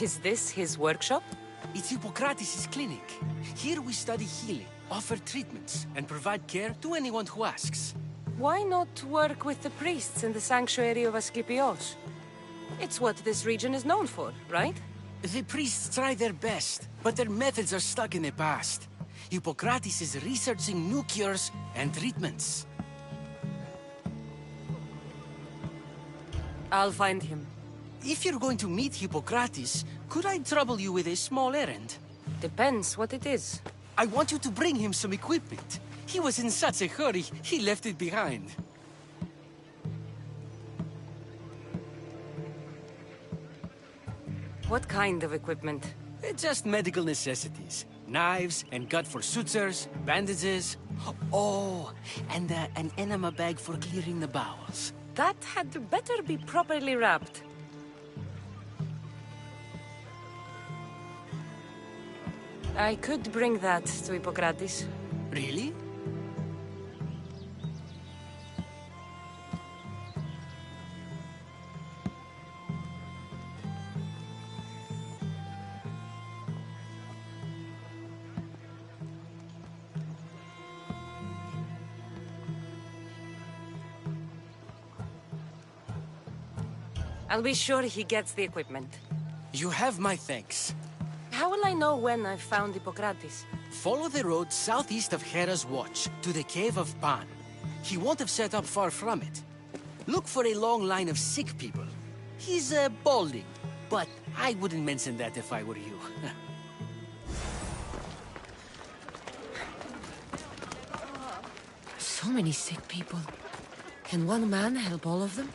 Is this his workshop? It's Hippocrates' clinic. Here we study healing, offer treatments, and provide care to anyone who asks. Why not work with the priests in the sanctuary of Asclepios? It's what this region is known for, right? The priests try their best, but their methods are stuck in the past. Hippocrates is researching new cures and treatments. I'll find him. If you're going to meet Hippocrates, could I trouble you with a small errand? Depends what it is. I want you to bring him some equipment. He was in such a hurry, he left it behind. What kind of equipment? Just medical necessities. Knives and gut for sutures, bandages. Oh, and an enema bag for clearing the bowels. That had better be properly wrapped. I could bring that to Hippocrates. Really? I'll be sure he gets the equipment. You have my thanks. How will I know when I've found Hippocrates? Follow the road southeast of Hera's watch to the cave of Pan. He won't have set up far from it. Look for a long line of sick people. He's balding, but I wouldn't mention that if I were you. So many sick people. Can one man help all of them?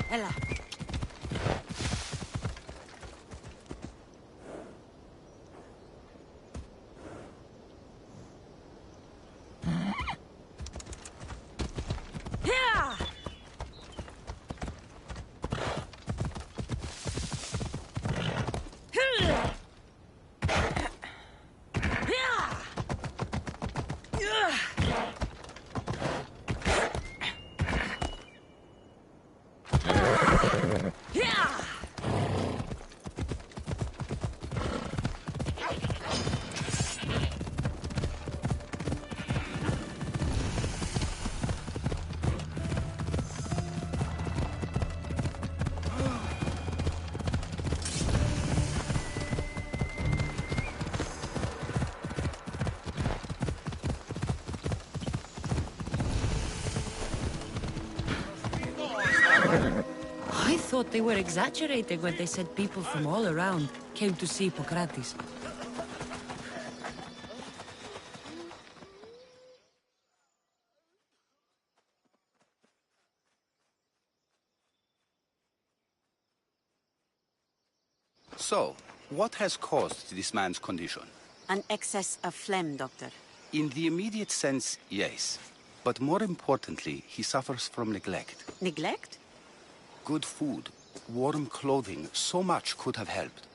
Ella. I thought they were exaggerating when they said people from all around came to see Hippocrates. So, what has caused this man's condition? An excess of phlegm, Doctor. In the immediate sense, yes. But more importantly, he suffers from neglect. Neglect? Good food, warm clothing, so much could have helped.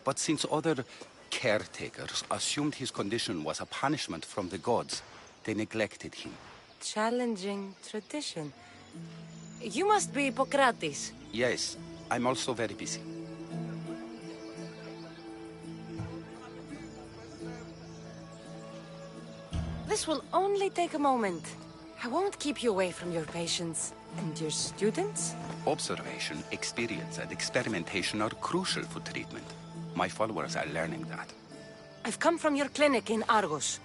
But since other caretakers assumed his condition was a punishment from the gods, they neglected him. Challenging tradition. You must be Hippocrates. Yes, I'm also very busy. This will only take a moment. I won't keep you away from your patients. And your students? Observation, experience, and experimentation are crucial for treatment. My followers are learning that. I've come from your clinic in Argos.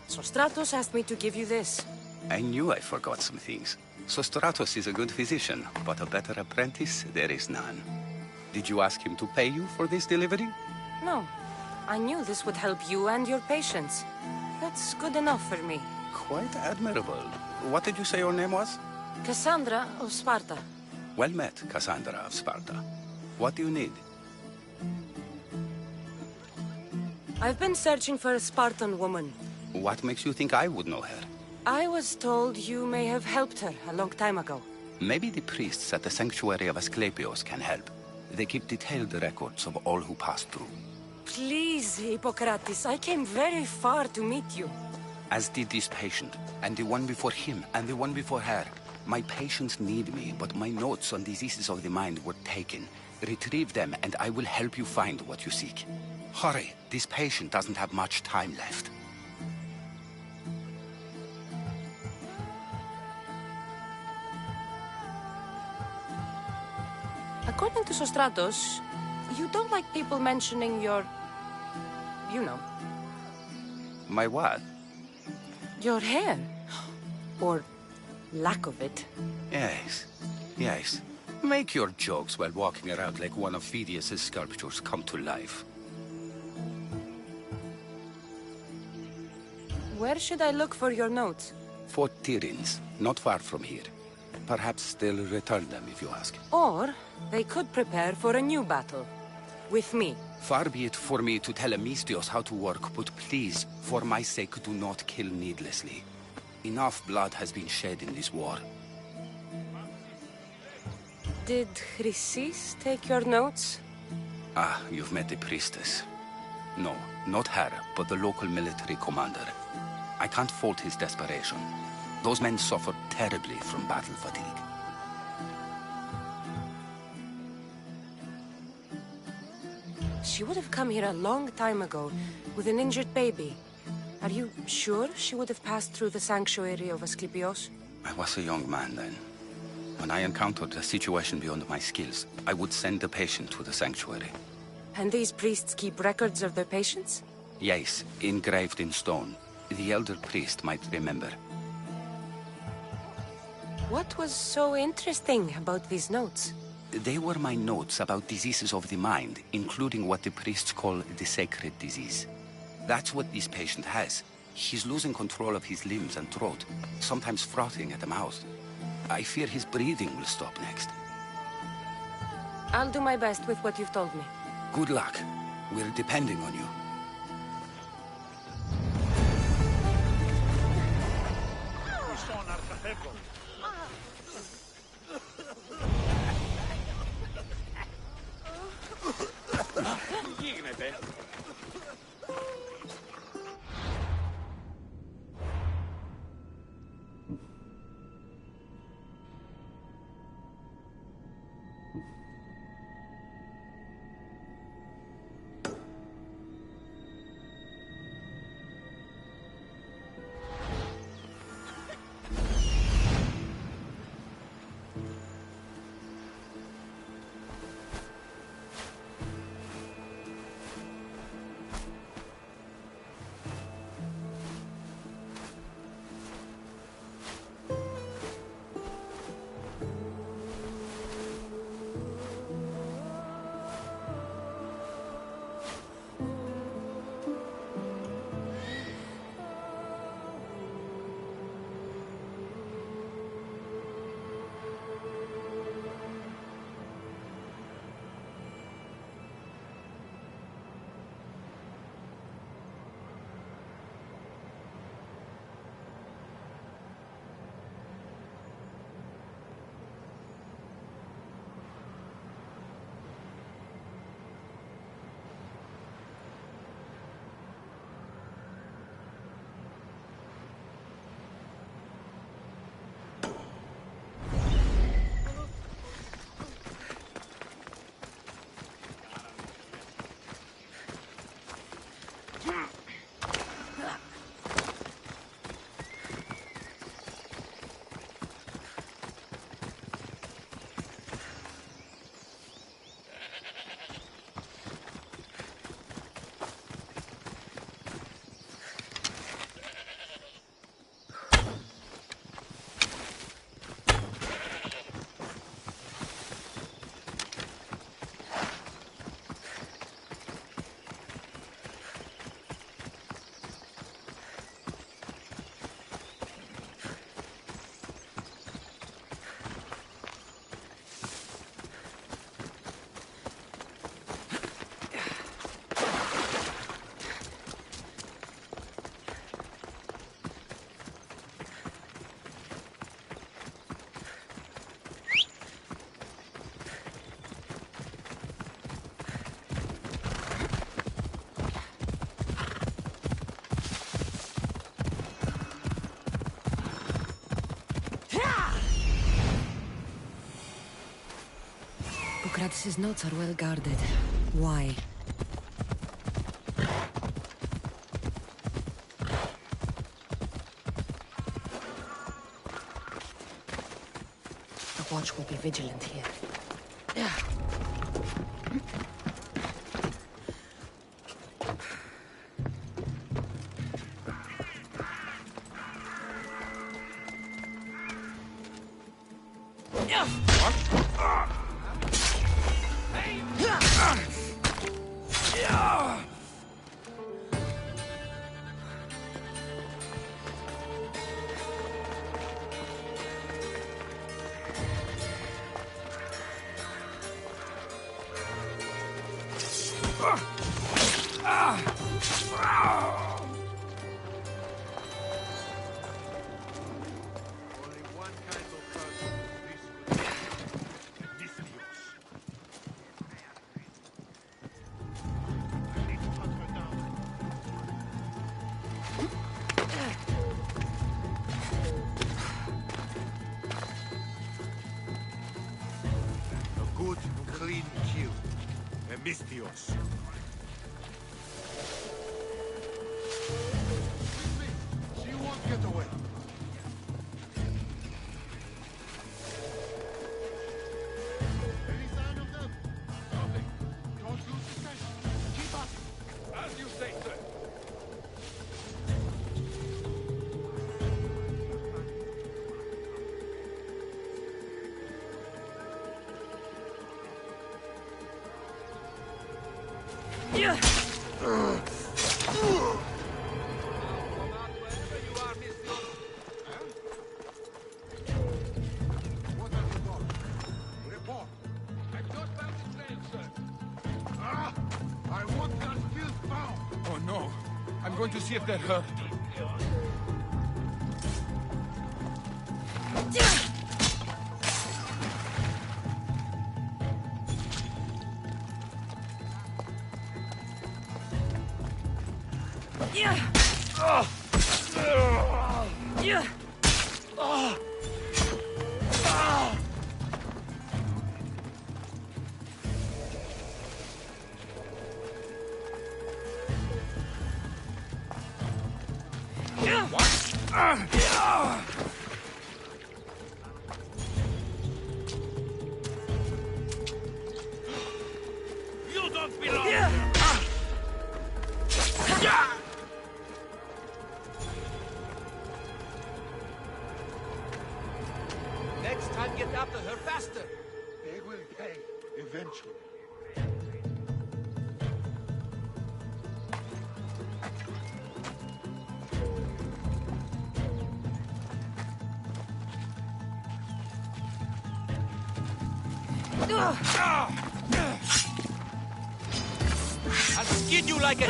Sostratos asked me to give you this. I knew I forgot some things. Sostratos is a good physician, but a better apprentice, there is none. Did you ask him to pay you for this delivery? No. I knew this would help you and your patients. That's good enough for me. Quite admirable. What did you say your name was? Cassandra of Sparta. Well met, Cassandra of Sparta. What do you need? I've been searching for a Spartan woman. What makes you think I would know her? I was told you may have helped her a long time ago. Maybe the priests at the sanctuary of Asclepios can help. They keep detailed records of all who passed through. Please, Hippocrates, I came very far to meet you. As did this patient, and the one before him, and the one before her. My patients need me, but my notes on diseases of the mind were taken. Retrieve them, and I will help you find what you seek. Hurry, this patient doesn't have much time left. According to Sostratos, you don't like people mentioning your... you know. My what? Your hair. Or lack of it. Yes, yes. Make your jokes while walking around like one of Phidias' sculptures come to life. Where should I look for your notes? Fort Tyrins, not far from here. Perhaps they'll return them if you ask. Or they could prepare for a new battle. With me. Far be it for me to tell Amistios how to work, but please, for my sake, do not kill needlessly. Enough blood has been shed in this war. Did Chrysis take your notes? Ah, you've met the priestess. No, not her, but the local military commander. I can't fault his desperation. Those men suffered terribly from battle fatigue. She would have come here a long time ago, with an injured baby. Are you sure she would have passed through the sanctuary of Asclepios? I was a young man then. When I encountered a situation beyond my skills, I would send the patient to the sanctuary. And these priests keep records of their patients? Yes, engraved in stone. The elder priest might remember. What was so interesting about these notes? They were my notes about diseases of the mind, including what the priests call the sacred disease. That's what this patient has. He's losing control of his limbs and throat, sometimes frothing at the mouth. I fear his breathing will stop next. I'll do my best with what you've told me. Good luck. We're depending on you. Kratos' notes are well guarded. Why? The watch will be vigilant here. Mistios. She won't get away. Oh no! I'm going to see if they're hurt. You don't belong here! Next time, get after her faster. They will pay eventually. I'll skin you like a...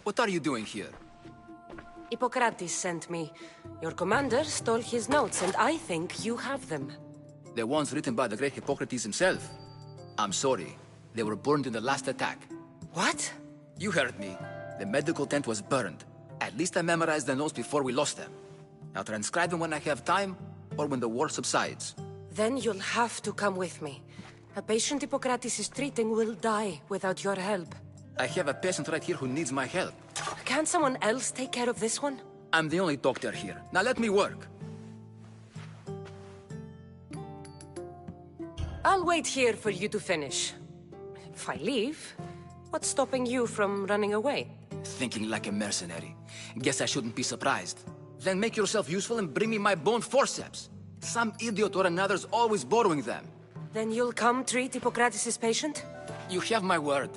What are you doing here? Hippocrates sent me. Your commander stole his notes, and I think you have them. The ones written by the great Hippocrates himself. I'm sorry. They were burned in the last attack. What? You heard me. The medical tent was burned. At least I memorized the notes before we lost them. I'll transcribe them when I have time, or when the war subsides. Then you'll have to come with me. A patient Hippocrates is treating will die without your help. I have a patient right here who needs my help. Can't someone else take care of this one? I'm the only doctor here. Now let me work. I'll wait here for you to finish. If I leave, what's stopping you from running away? Thinking like a mercenary. Guess I shouldn't be surprised. Then make yourself useful and bring me my bone forceps. Some idiot or another's always borrowing them. Then you'll come treat Hippocrates' patient? You have my word.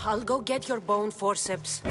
I'll go get your bone forceps.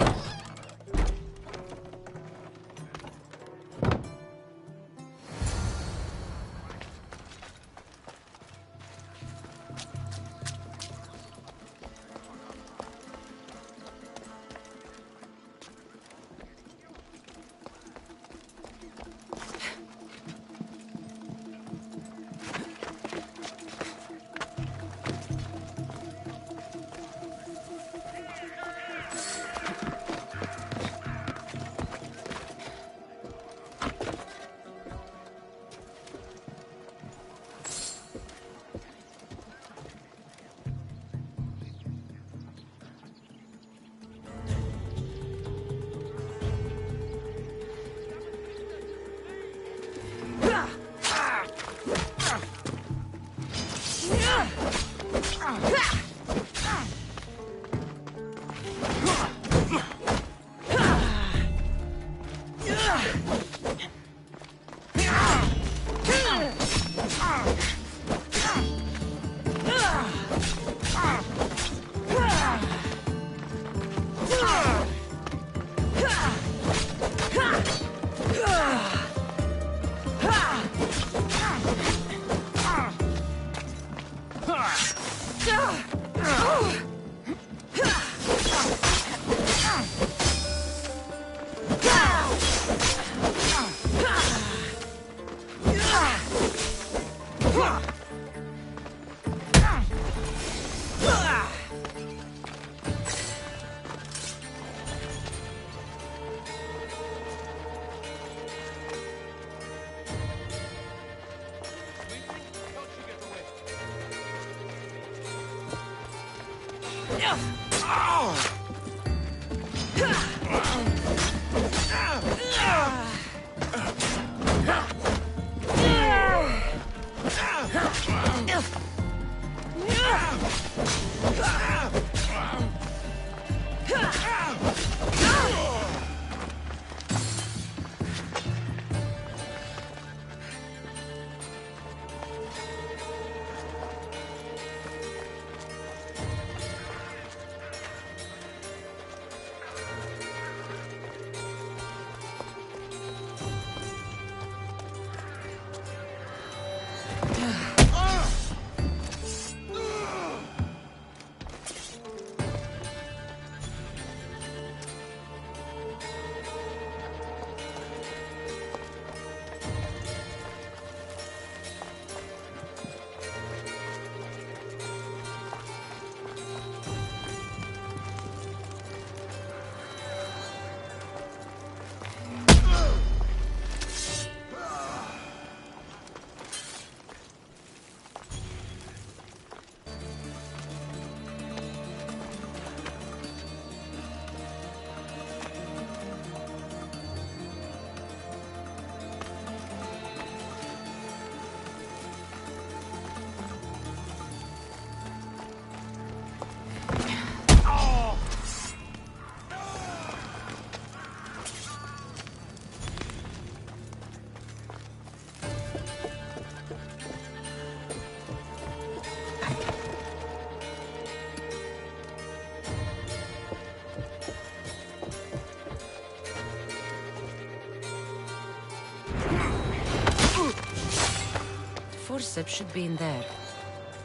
Forceps should be in there.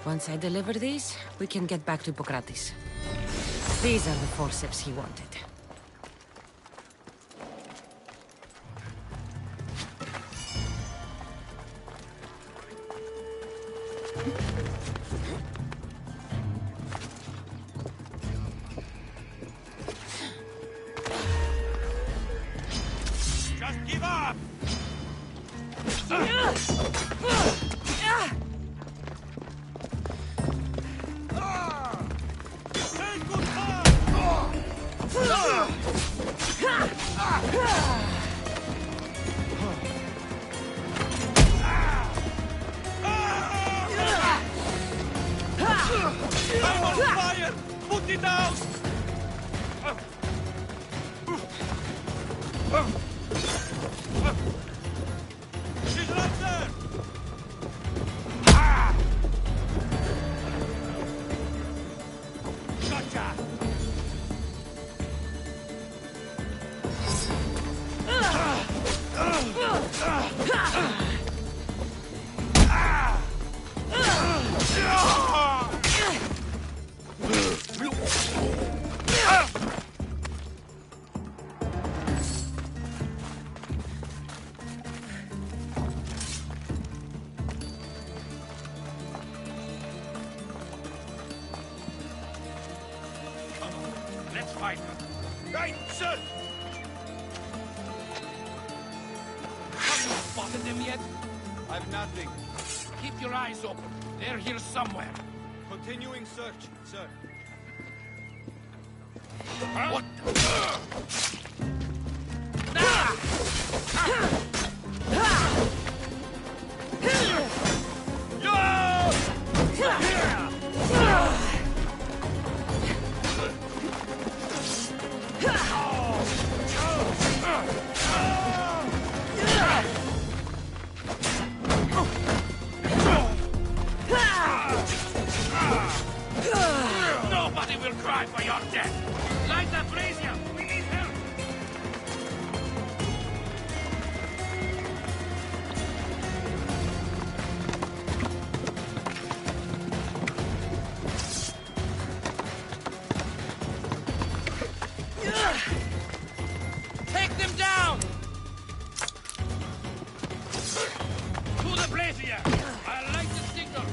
Once I deliver these, we can get back to Hippocrates. These are the forceps he wanted. Just give up! I'm on fire! Put it out! She's right there! Gotcha! Let's fight her. Right, sir! Have you spotted them yet? I've nothing. Keep your eyes open. They're here somewhere. Continuing search, sir. What? Nobody will cry for your death. Light that brazier. We need help. Take them down. To the brazier. I'll light the signal.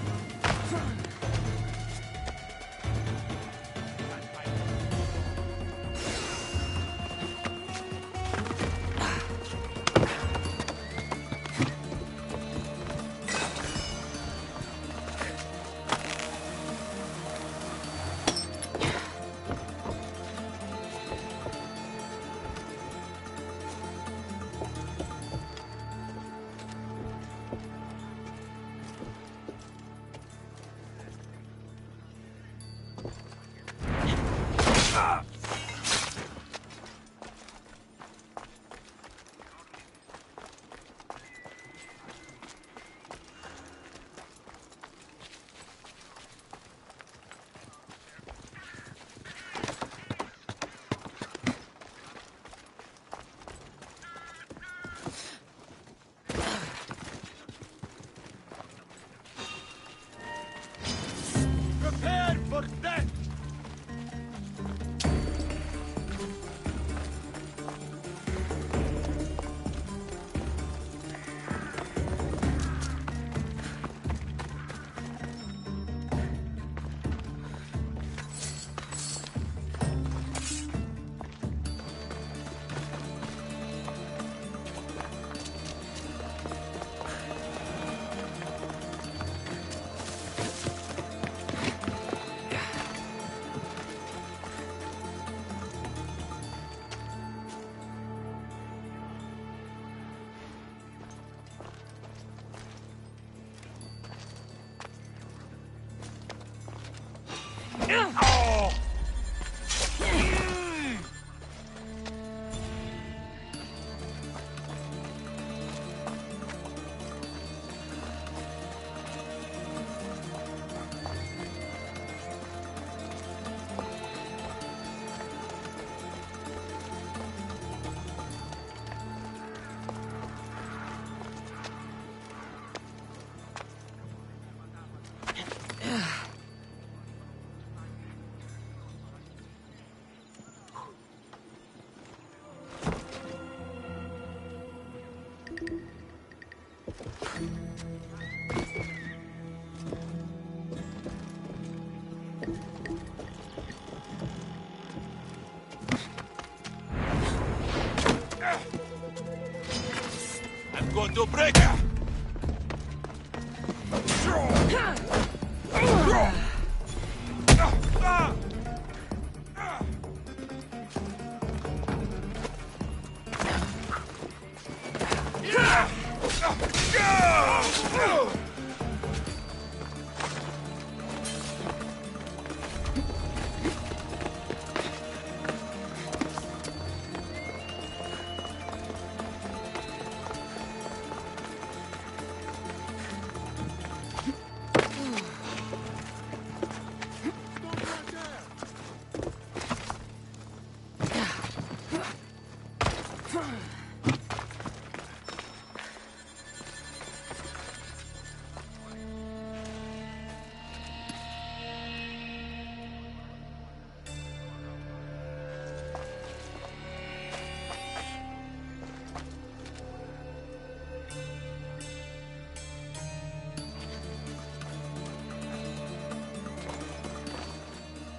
I'm going to break her!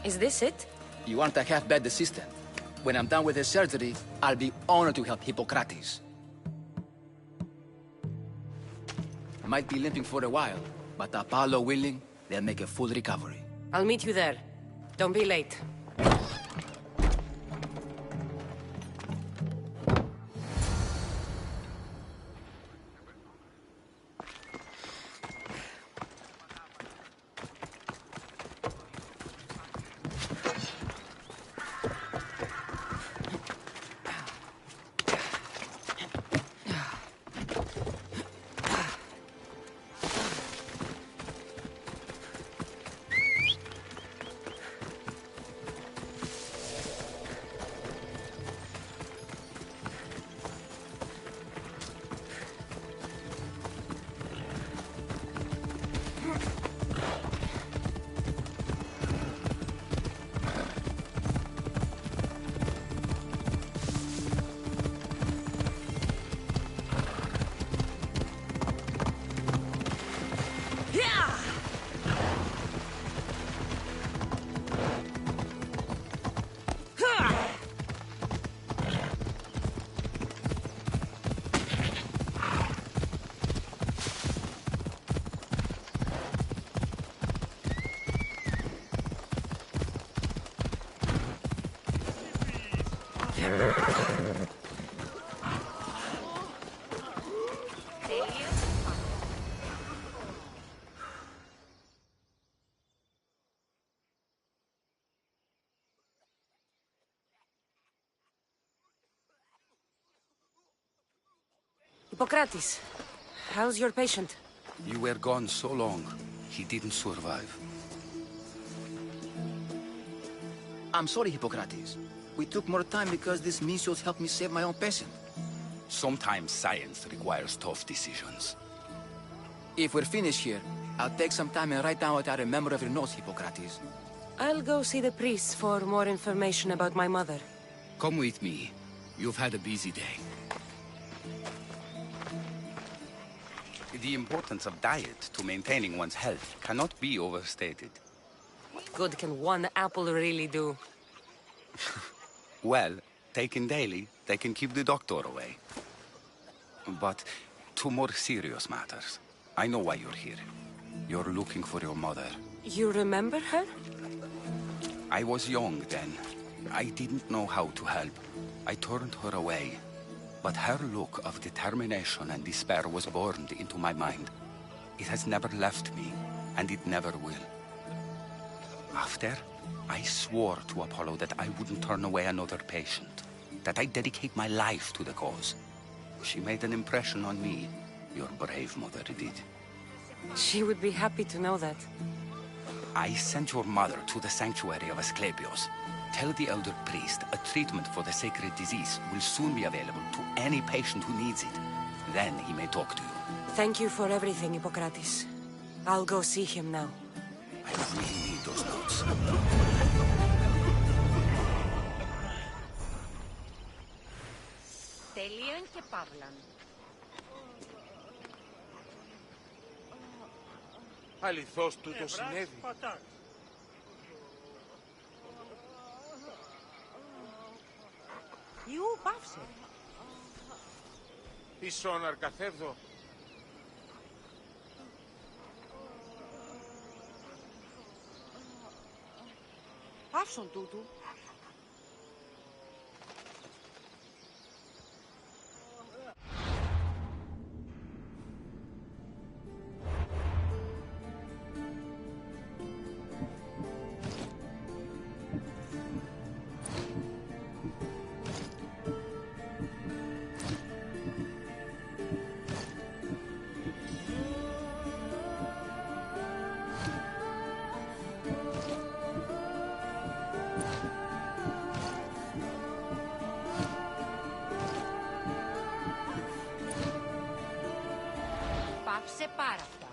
Is this it? You want a half-bed assistant? When I'm done with the surgery, I'll be honored to help Hippocrates. I might be limping for a while, but Apollo willing, they'll make a full recovery. I'll meet you there. Don't be late. Hippocrates, how's your patient? You were gone so long, he didn't survive. I'm sorry, Hippocrates. We took more time because this measles helped me save my own patient. Sometimes science requires tough decisions. If we're finished here, I'll take some time and write down what I remember of your notes, Hippocrates. I'll go see the priest for more information about my mother. Come with me. You've had a busy day. The importance of diet to maintaining one's health cannot be overstated. What good can one apple really do? Well, taken daily, they can keep the doctor away. But to more serious matters, I know why you're here. You're looking for your mother. You remember her? I was young then. I didn't know how to help. I turned her away. But her look of determination and despair was burned into my mind. It has never left me, and it never will. After, I swore to Apollo that I wouldn't turn away another patient, that I'd dedicate my life to the cause. She made an impression on me. Your brave mother did. She would be happy to know that. I sent your mother to the sanctuary of Asclepios. Tell the elder priest a treatment for the sacred disease will soon be available to any patient who needs it. Then he may talk to you. Thank you for everything, Hippocrates. I'll go see him now. I really need those notes. Τελείων και παύλαν. Αληθώς τούτο συνέβη. Ιού, πάυσε. Ισόν αρκαθεύδω. Πάυσον τούτου. Πάυσε πάρα αυτά.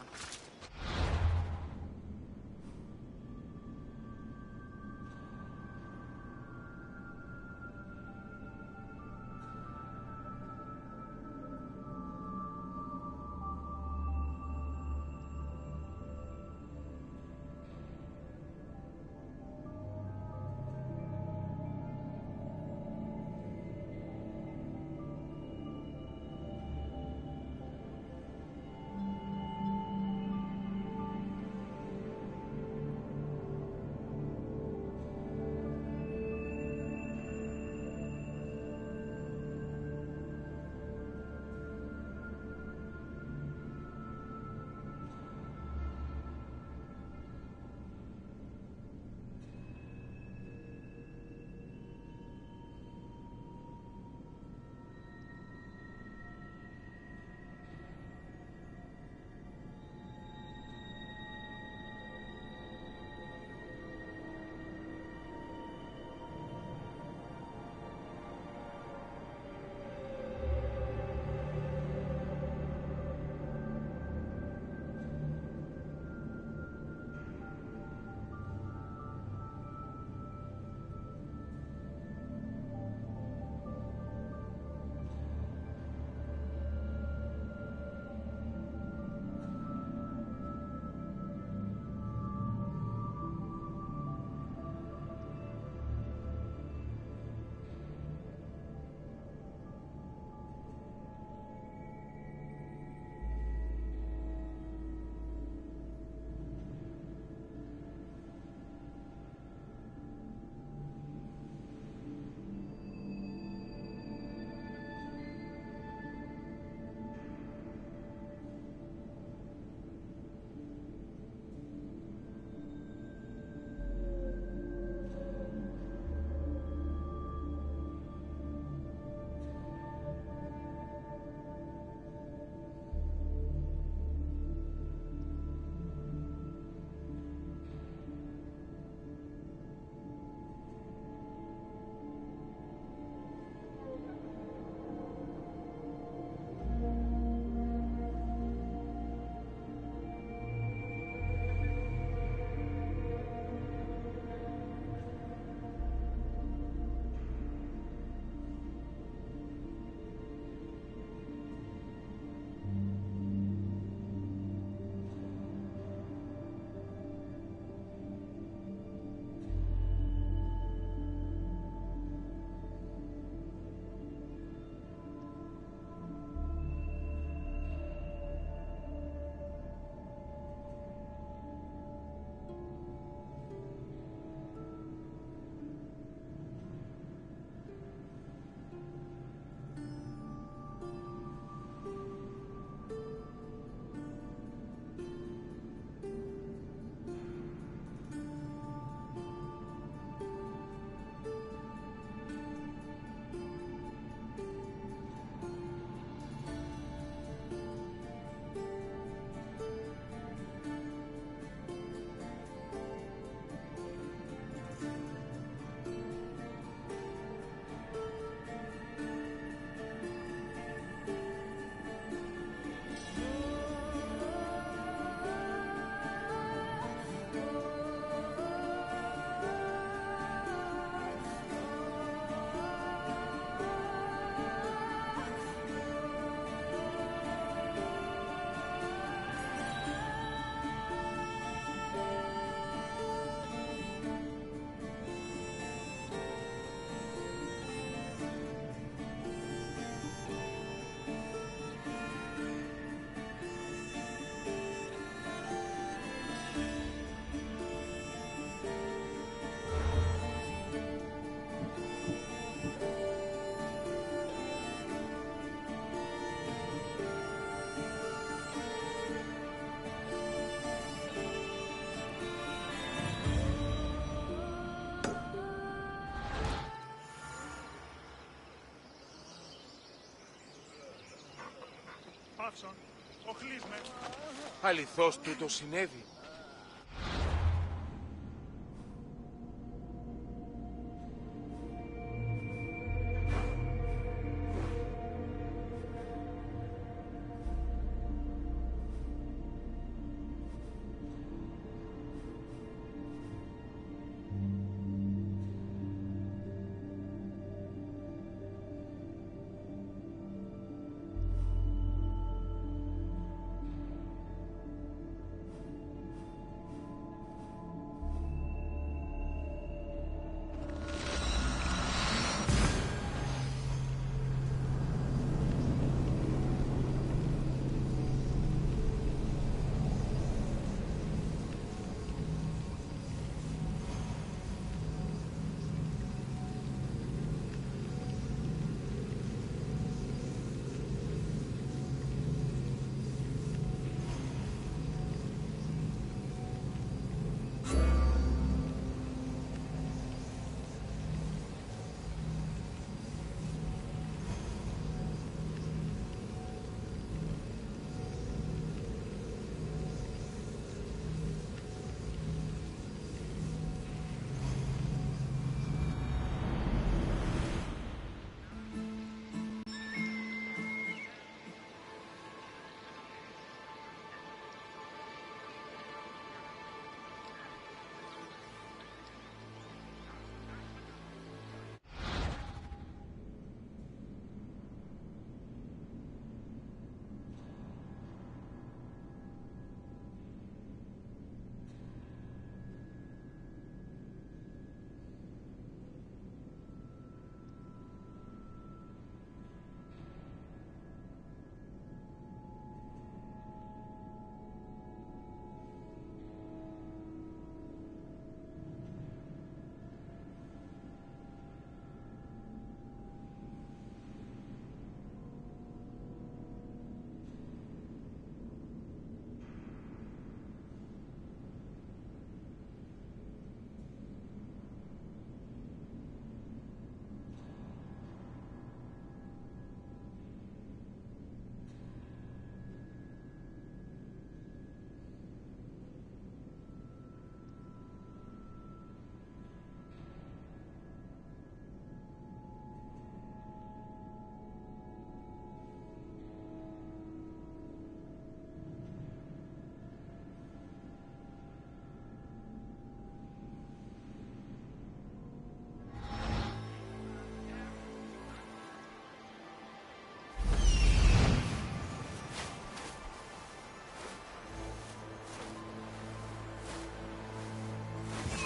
Αληθώς τούτο συνέβη.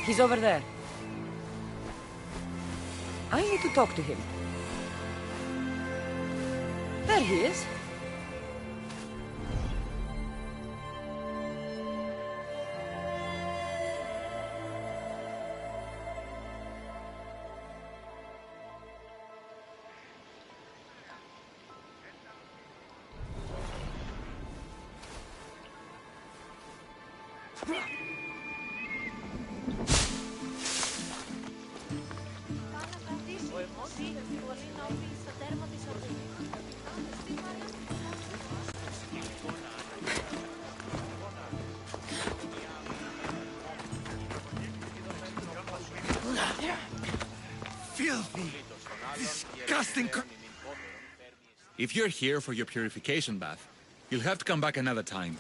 He's over there. I need to talk to him. There he is. Filthy, disgusting. If you're here for your purification bath, you'll have to come back another time.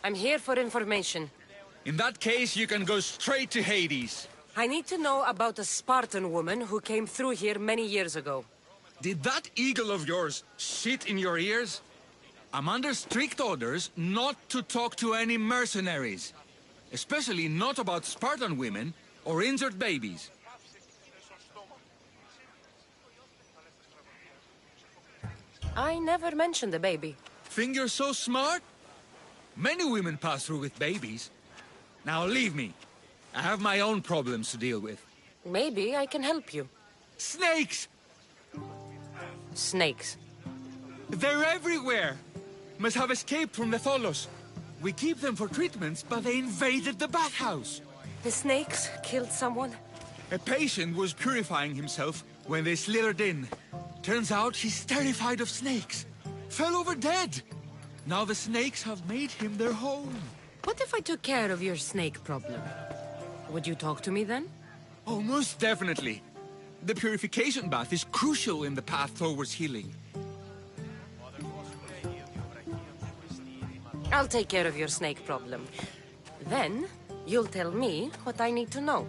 I'm here for information. In that case, you can go straight to Hades. I need to know about a Spartan woman who came through here many years ago. Did that eagle of yours shit in your ears? I'm under strict orders not to talk to any mercenaries. Especially not about Spartan women or injured babies. I never mentioned a baby. Think you're so smart? Many women pass through with babies. Now leave me. I have my own problems to deal with. Maybe I can help you. Snakes! Snakes. They're everywhere! Must have escaped from the Tholos. We keep them for treatments, but they invaded the bathhouse. The snakes killed someone? A patient was purifying himself when they slithered in. Turns out he's terrified of snakes. Fell over dead. Now the snakes have made him their home. What if I took care of your snake problem? Would you talk to me then? Oh, most definitely. The purification bath is crucial in the path towards healing. I'll take care of your snake problem. Then, you'll tell me what I need to know.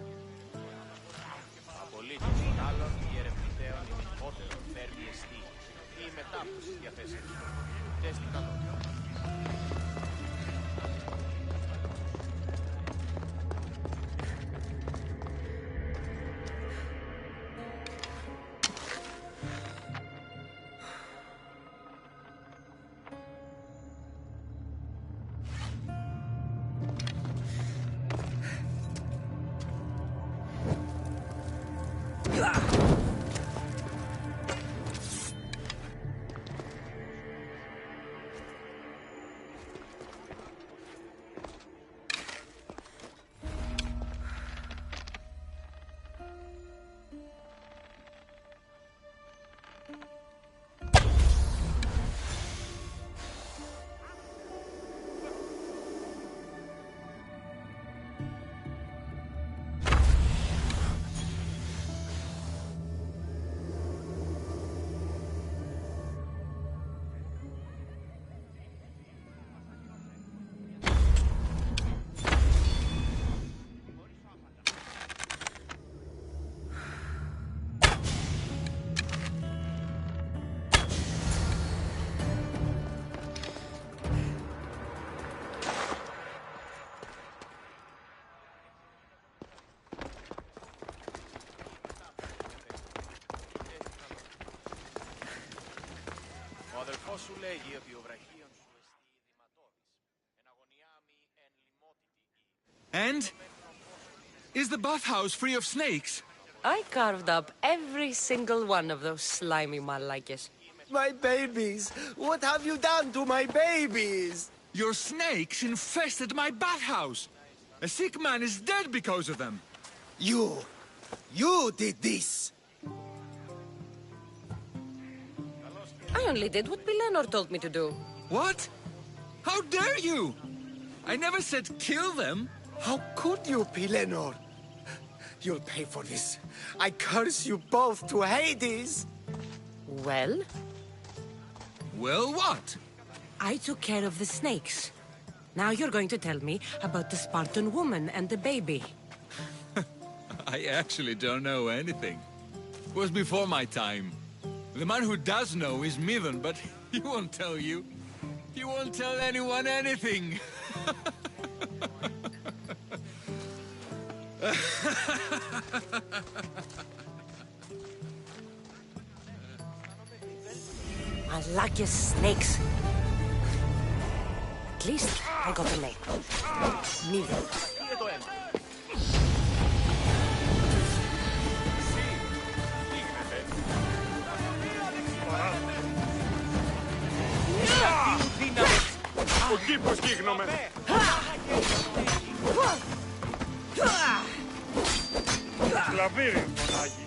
And? Is the bathhouse free of snakes? I carved up every single one of those slimy malakes. My babies! What have you done to my babies? Your snakes infested my bathhouse! A sick man is dead because of them! You did this! I only did what Pilenor told me to do. What? How dare you? I never said kill them. How could you, Pilenor? You'll pay for this. I curse you both to Hades! Well? Well, what? I took care of the snakes. Now you're going to tell me about the Spartan woman and the baby. I actually don't know anything. It was before my time. The man who does know is Midon, but he won't tell you. He won't tell anyone anything. I like your snakes. At least I got a name. Midon. Ο κήπος γίγνομαι! Σκλαβίρι φωνάγει!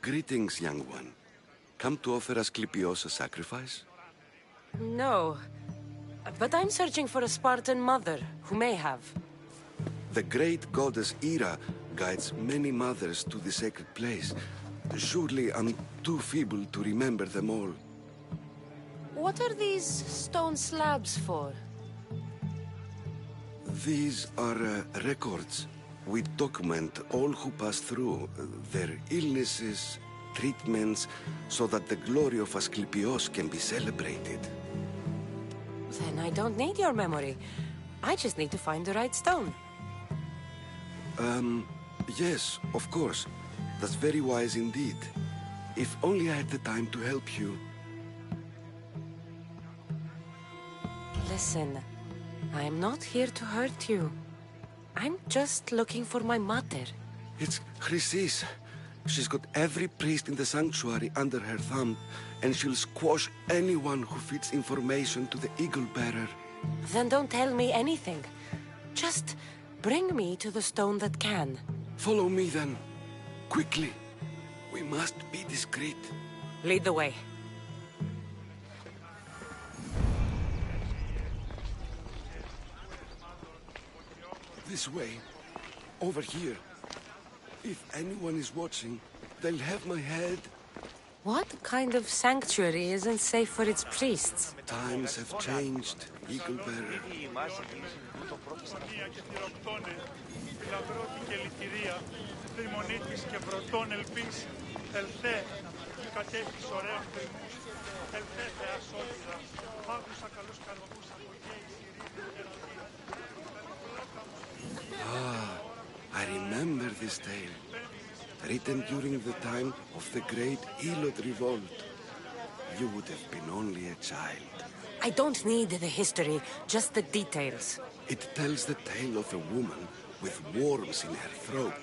Greetings, young one. Come to offer Asclepios a sacrifice? No. But I'm searching for a Spartan mother who may have. The great goddess Ira guides many mothers to the sacred place. Surely I'm too feeble to remember them all. What are these stone slabs for? These are records. We document all who pass through, their illnesses, treatments, so that the glory of Asclepios can be celebrated. Then I don't need your memory. I just need to find the right stone. Yes, of course. That's very wise indeed. If only I had the time to help you. Listen, I'm not here to hurt you. I'm just looking for my mother. It's Chrysis. She's got every priest in the sanctuary under her thumb, and she'll squash anyone who feeds information to the Eagle Bearer. Then don't tell me anything. Just bring me to the stone that can. Follow me then. Quickly. We must be discreet. Lead the way. This way. Over here. If anyone is watching, they'll have my head. What kind of sanctuary isn't safe for its priests? Times have changed, Eagle Bearer. Ah, I remember this tale. Written during the time of the Great Elot Revolt. You would have been only a child. I don't need the history, just the details. It tells the tale of a woman with worms in her throat.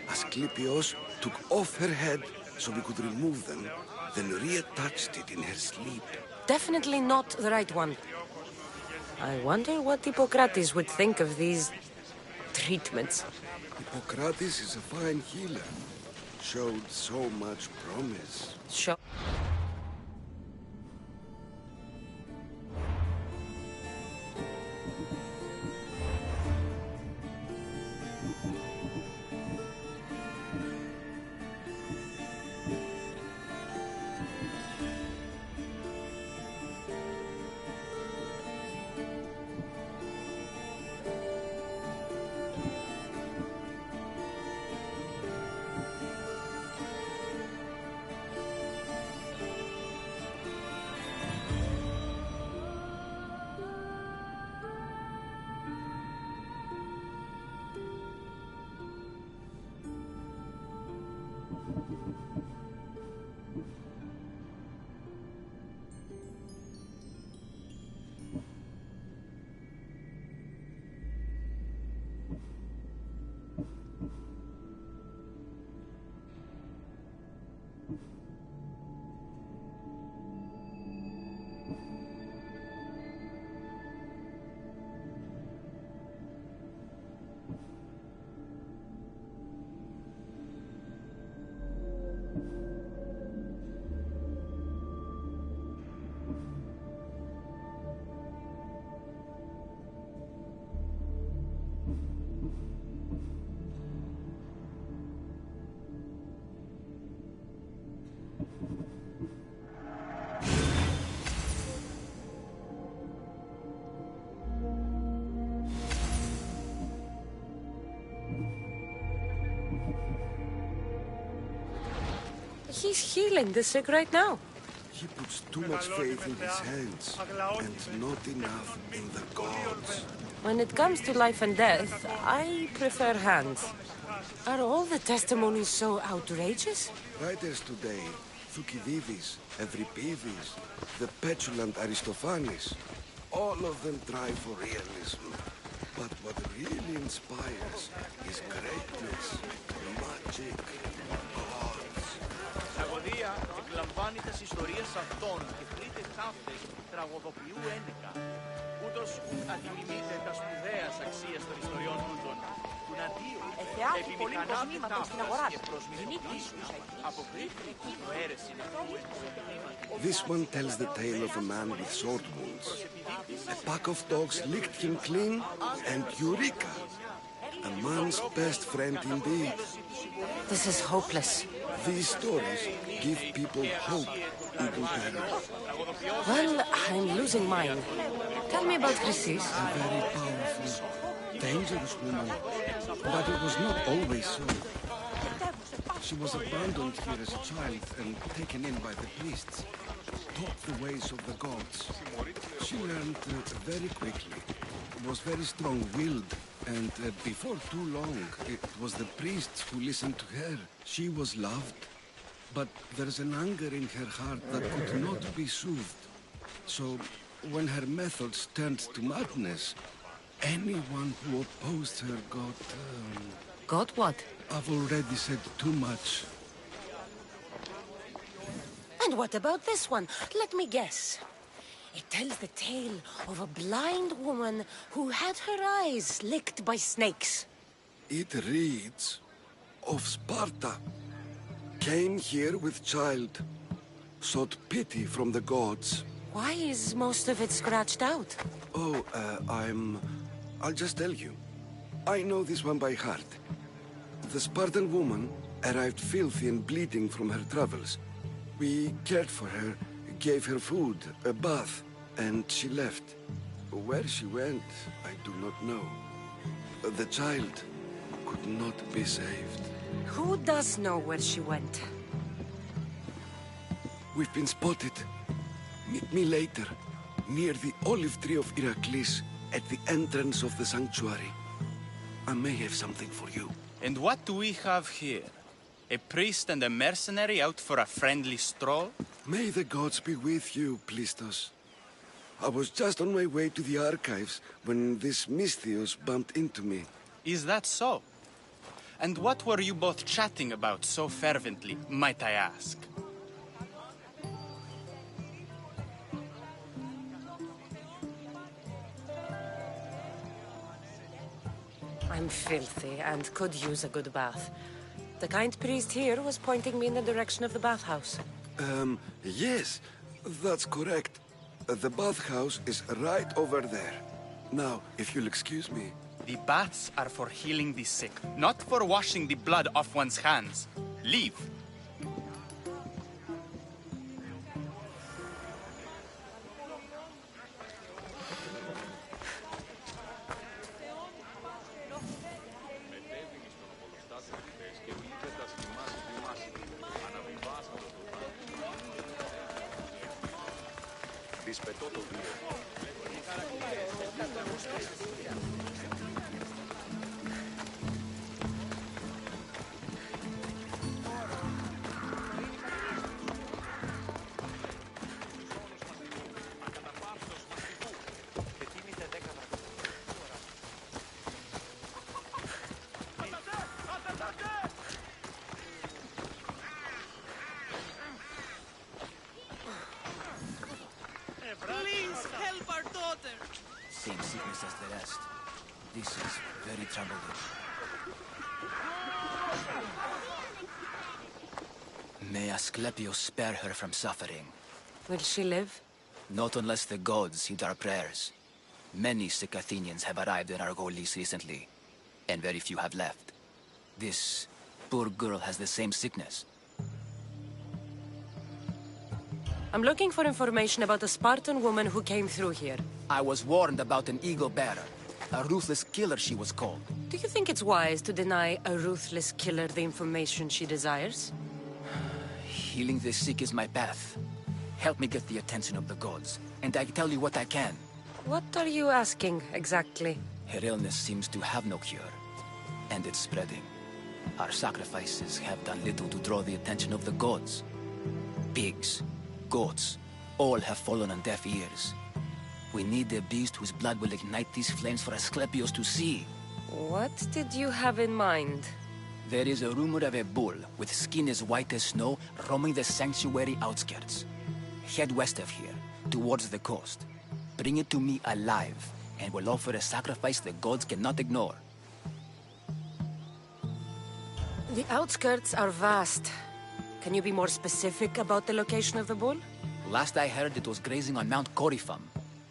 Asclepios took off her head so we could remove them, then reattached it in her sleep. Definitely not the right one. I wonder what Hippocrates would think of these treatments. Hippocrates is a fine healer. Showed so much promise. Sure. He's healing the sick right now. He puts too much faith in his hands, and not enough in the gods. When it comes to life and death, I prefer hands. Are all the testimonies so outrageous? Writers today, Thucydides, Euripides, the petulant Aristophanes, all of them try for realism. But what really inspires is greatness, magic, gods. Τραγωδία εκλαμβάνει τις ιστορίες αυτών και χρήτε χάφτες τραγωδοποιού ένεκα. Ούτως αντιμιμείται τα σπουδαίας αξίας των ιστοριών τούτων. Του Ναντίου, επιμηχανάται τάφτας και προσμηνικήσουν αποκρύφτει το αίρεση νεκρού. This one tells the tale of a man with sword wounds. A pack of dogs licked him clean, and Eureka! A man's best friend indeed. This is hopeless. These stories give people hope, Eagle Bearer. Well, I'm losing mine. Tell me about Chrysis. A very powerful, dangerous woman. But it was not always so. She was abandoned here as a child and taken in by the priests. Taught the ways of the gods. She learned very quickly. Was very strong-willed And before too long, it was the priests who listened to her. She was loved. But there's an anger in her heart that could not be soothed. So, when her methods turned to madness, anyone who opposed her got... Got what? I've already said too much. And what about this one? Let me guess. It tells the tale of a blind woman who had her eyes licked by snakes. It reads of Sparta. Came here with child. Sought pity from the gods. Why is most of it scratched out? Oh, I'll just tell you. I know this one by heart. The Spartan woman arrived filthy and bleeding from her travels. We cared for her, gave her food, a bath, and she left. Where she went, I do not know. The child could not be saved. Who does know where she went? We've been spotted. Meet me later, near the olive tree of Iraklis, at the entrance of the sanctuary. I may have something for you. And what do we have here? A priest and a mercenary out for a friendly stroll? May the gods be with you, Plistos. I was just on my way to the archives when this Misthios bumped into me. Is that so? And what were you both chatting about so fervently, might I ask? I'm filthy and could use a good bath. The kind priest here was pointing me in the direction of the bathhouse. Yes, that's correct. The bathhouse is right over there. Now, if you'll excuse me. The baths are for healing the sick, not for washing the blood off one's hands. Leave. Please help our daughter. Same sickness as the rest. This is very troubling. May Asclepius spare her from suffering. Will she live? Not unless the gods heed our prayers. Many sick Athenians have arrived in Argolis recently, and very few have left. This poor girl has the same sickness. I'm looking for information about a Spartan woman who came through here. I was warned about an eagle bearer. A ruthless killer, she was called. Do you think it's wise to deny a ruthless killer the information she desires? Healing the sick is my path. Help me get the attention of the gods, and I tell you what I can. What are you asking, exactly? Her illness seems to have no cure, and it's spreading. Our sacrifices have done little to draw the attention of the gods. Pigs, goats, all have fallen on deaf ears. We need a beast whose blood will ignite these flames for Asclepius to see. What did you have in mind? There is a rumor of a bull with skin as white as snow roaming the sanctuary outskirts. Head west of here, towards the coast. Bring it to me alive, and we'll offer a sacrifice the gods cannot ignore. The outskirts are vast. Can you be more specific about the location of the bull? Last I heard, it was grazing on Mount Corifum,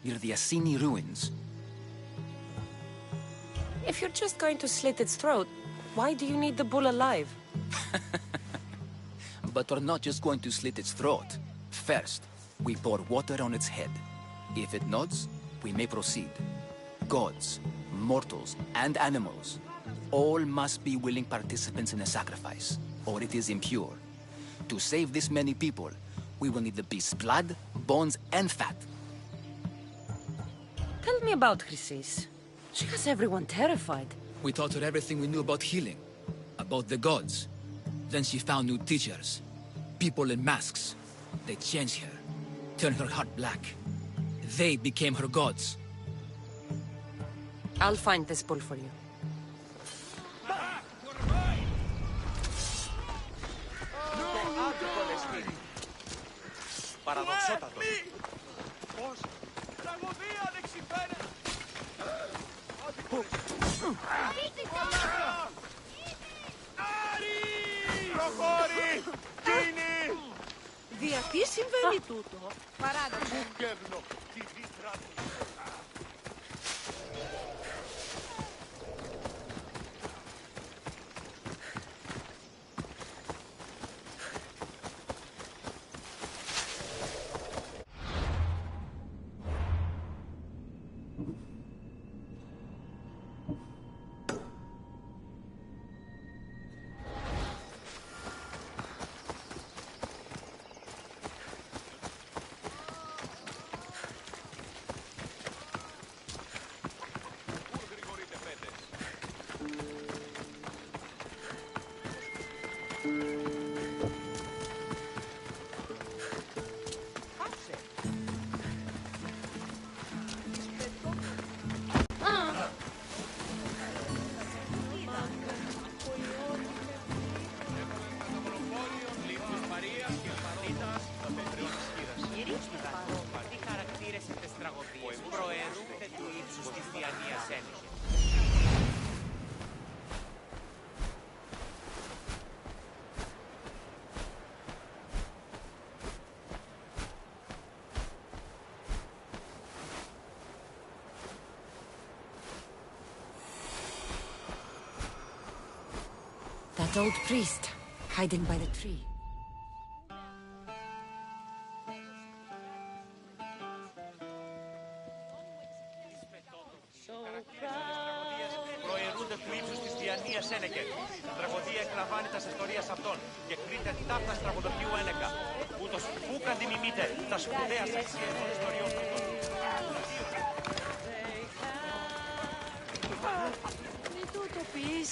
near the Assini ruins. If you're just going to slit its throat, why do you need the bull alive? But we're not just going to slit its throat. First, we pour water on its head. If it nods, we may proceed. Gods, mortals, and animals, all must be willing participants in the sacrifice, or it is impure. To save this many people, we will need the beast's blood, bones, and fat. Tell me about Chrysis. She has everyone terrified. We taught her everything we knew about healing, about the gods. Then she found new teachers, people in masks. They changed her, turned her heart black. They became her gods. I'll find this bull for you. Παραδοξότατο. Πώς? Τραγωδία δεξιφέρε. Άρη! Προχώρη! Κίνη! Δια τι συμβαίνει τούτο? Παράδοξο. Κέρνω τη βίτρα του. That old priest, hiding by the tree. Προαιρούνται του ύψους της διανοίας Ένεκε. Τραγωδία εκλαμβάνει τας ιστορίας αυτών και κρίτε ταύτας τραγωδοποιού Ένεκα. Ούτως ουκ αντιμιμείτε τα σπουδαία αξίες των ιστοριών αυτών. Μη τούτο πεις.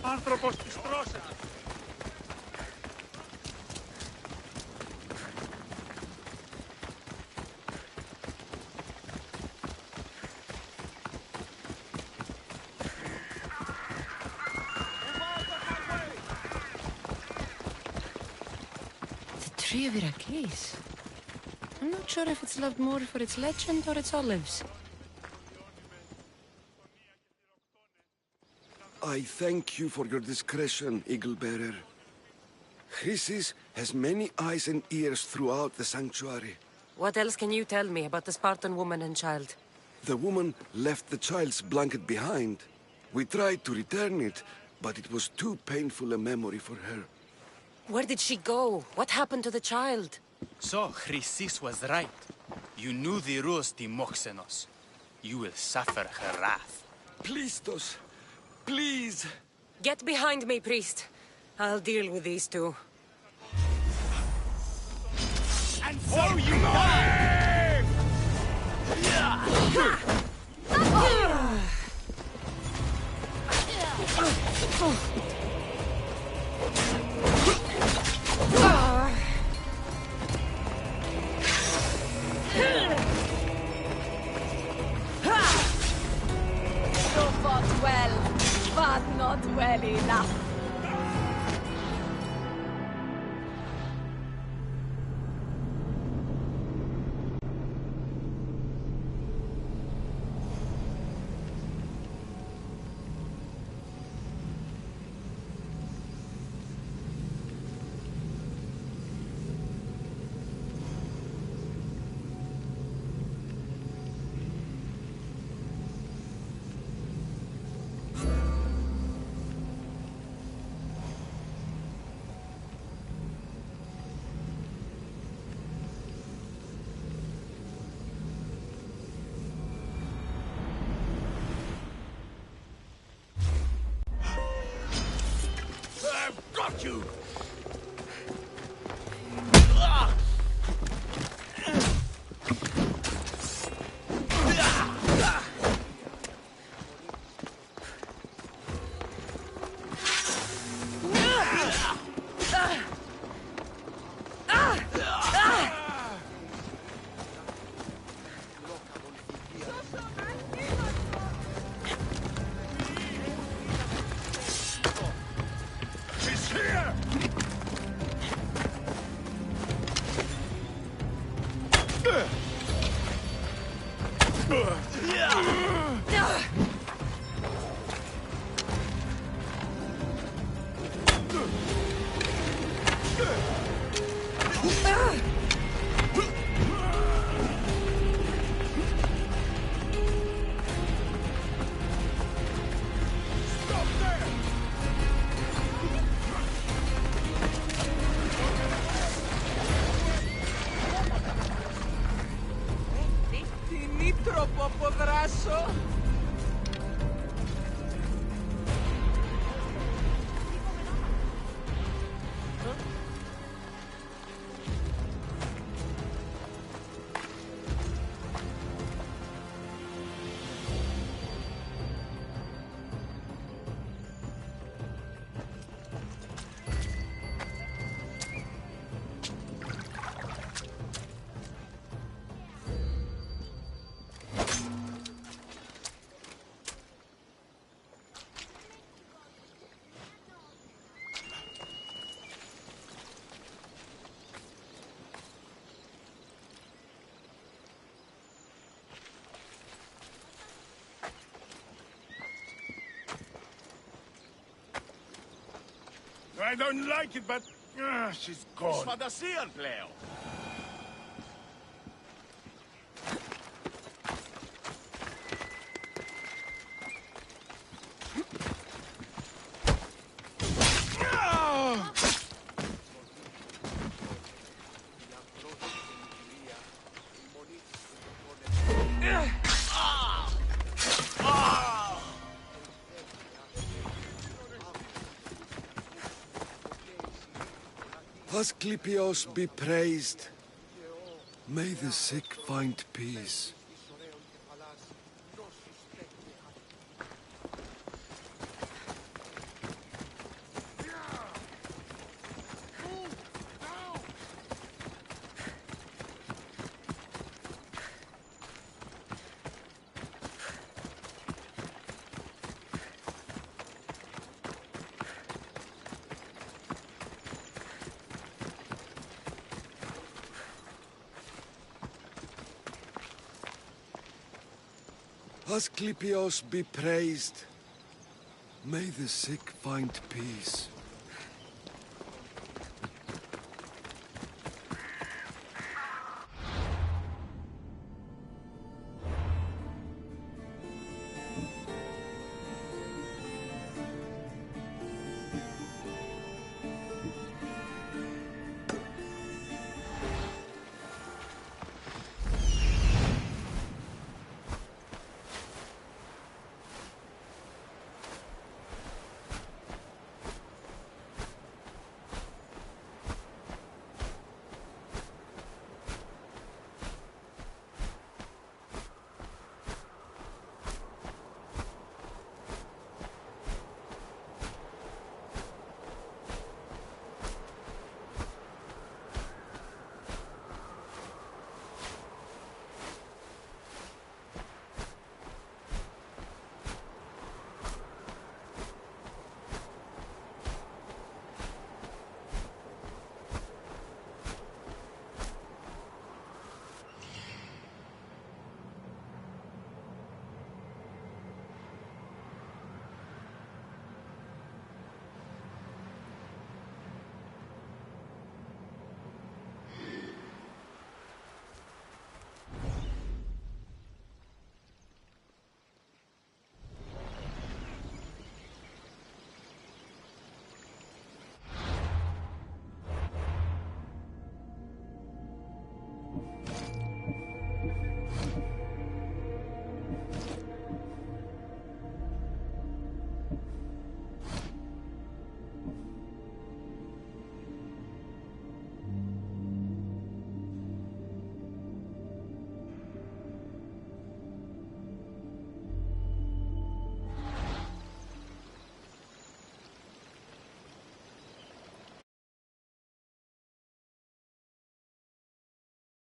Άνθρωπος της πρόσεχης. Tree of Iraklis. I'm not sure if it's loved more for its legend or its olives. I thank you for your discretion, Eagle Bearer. Chrysis has many eyes and ears throughout the sanctuary. What else can you tell me about the Spartan woman and child? The woman left the child's blanket behind. We tried to return it, but it was too painful a memory for her. Where did she go? What happened to the child? So, Chrysis was right. You knew the rules, Timoxenos. You will suffer her wrath. Plistos, please! Get behind me, priest. I'll deal with these two. And so you die! You fought well, but not well enough. Got you! I don't like it, but she's gone. Φαντασίαν πλέον. Asclepios be praised. May the sick find peace. Asclepios be praised. May the sick find peace.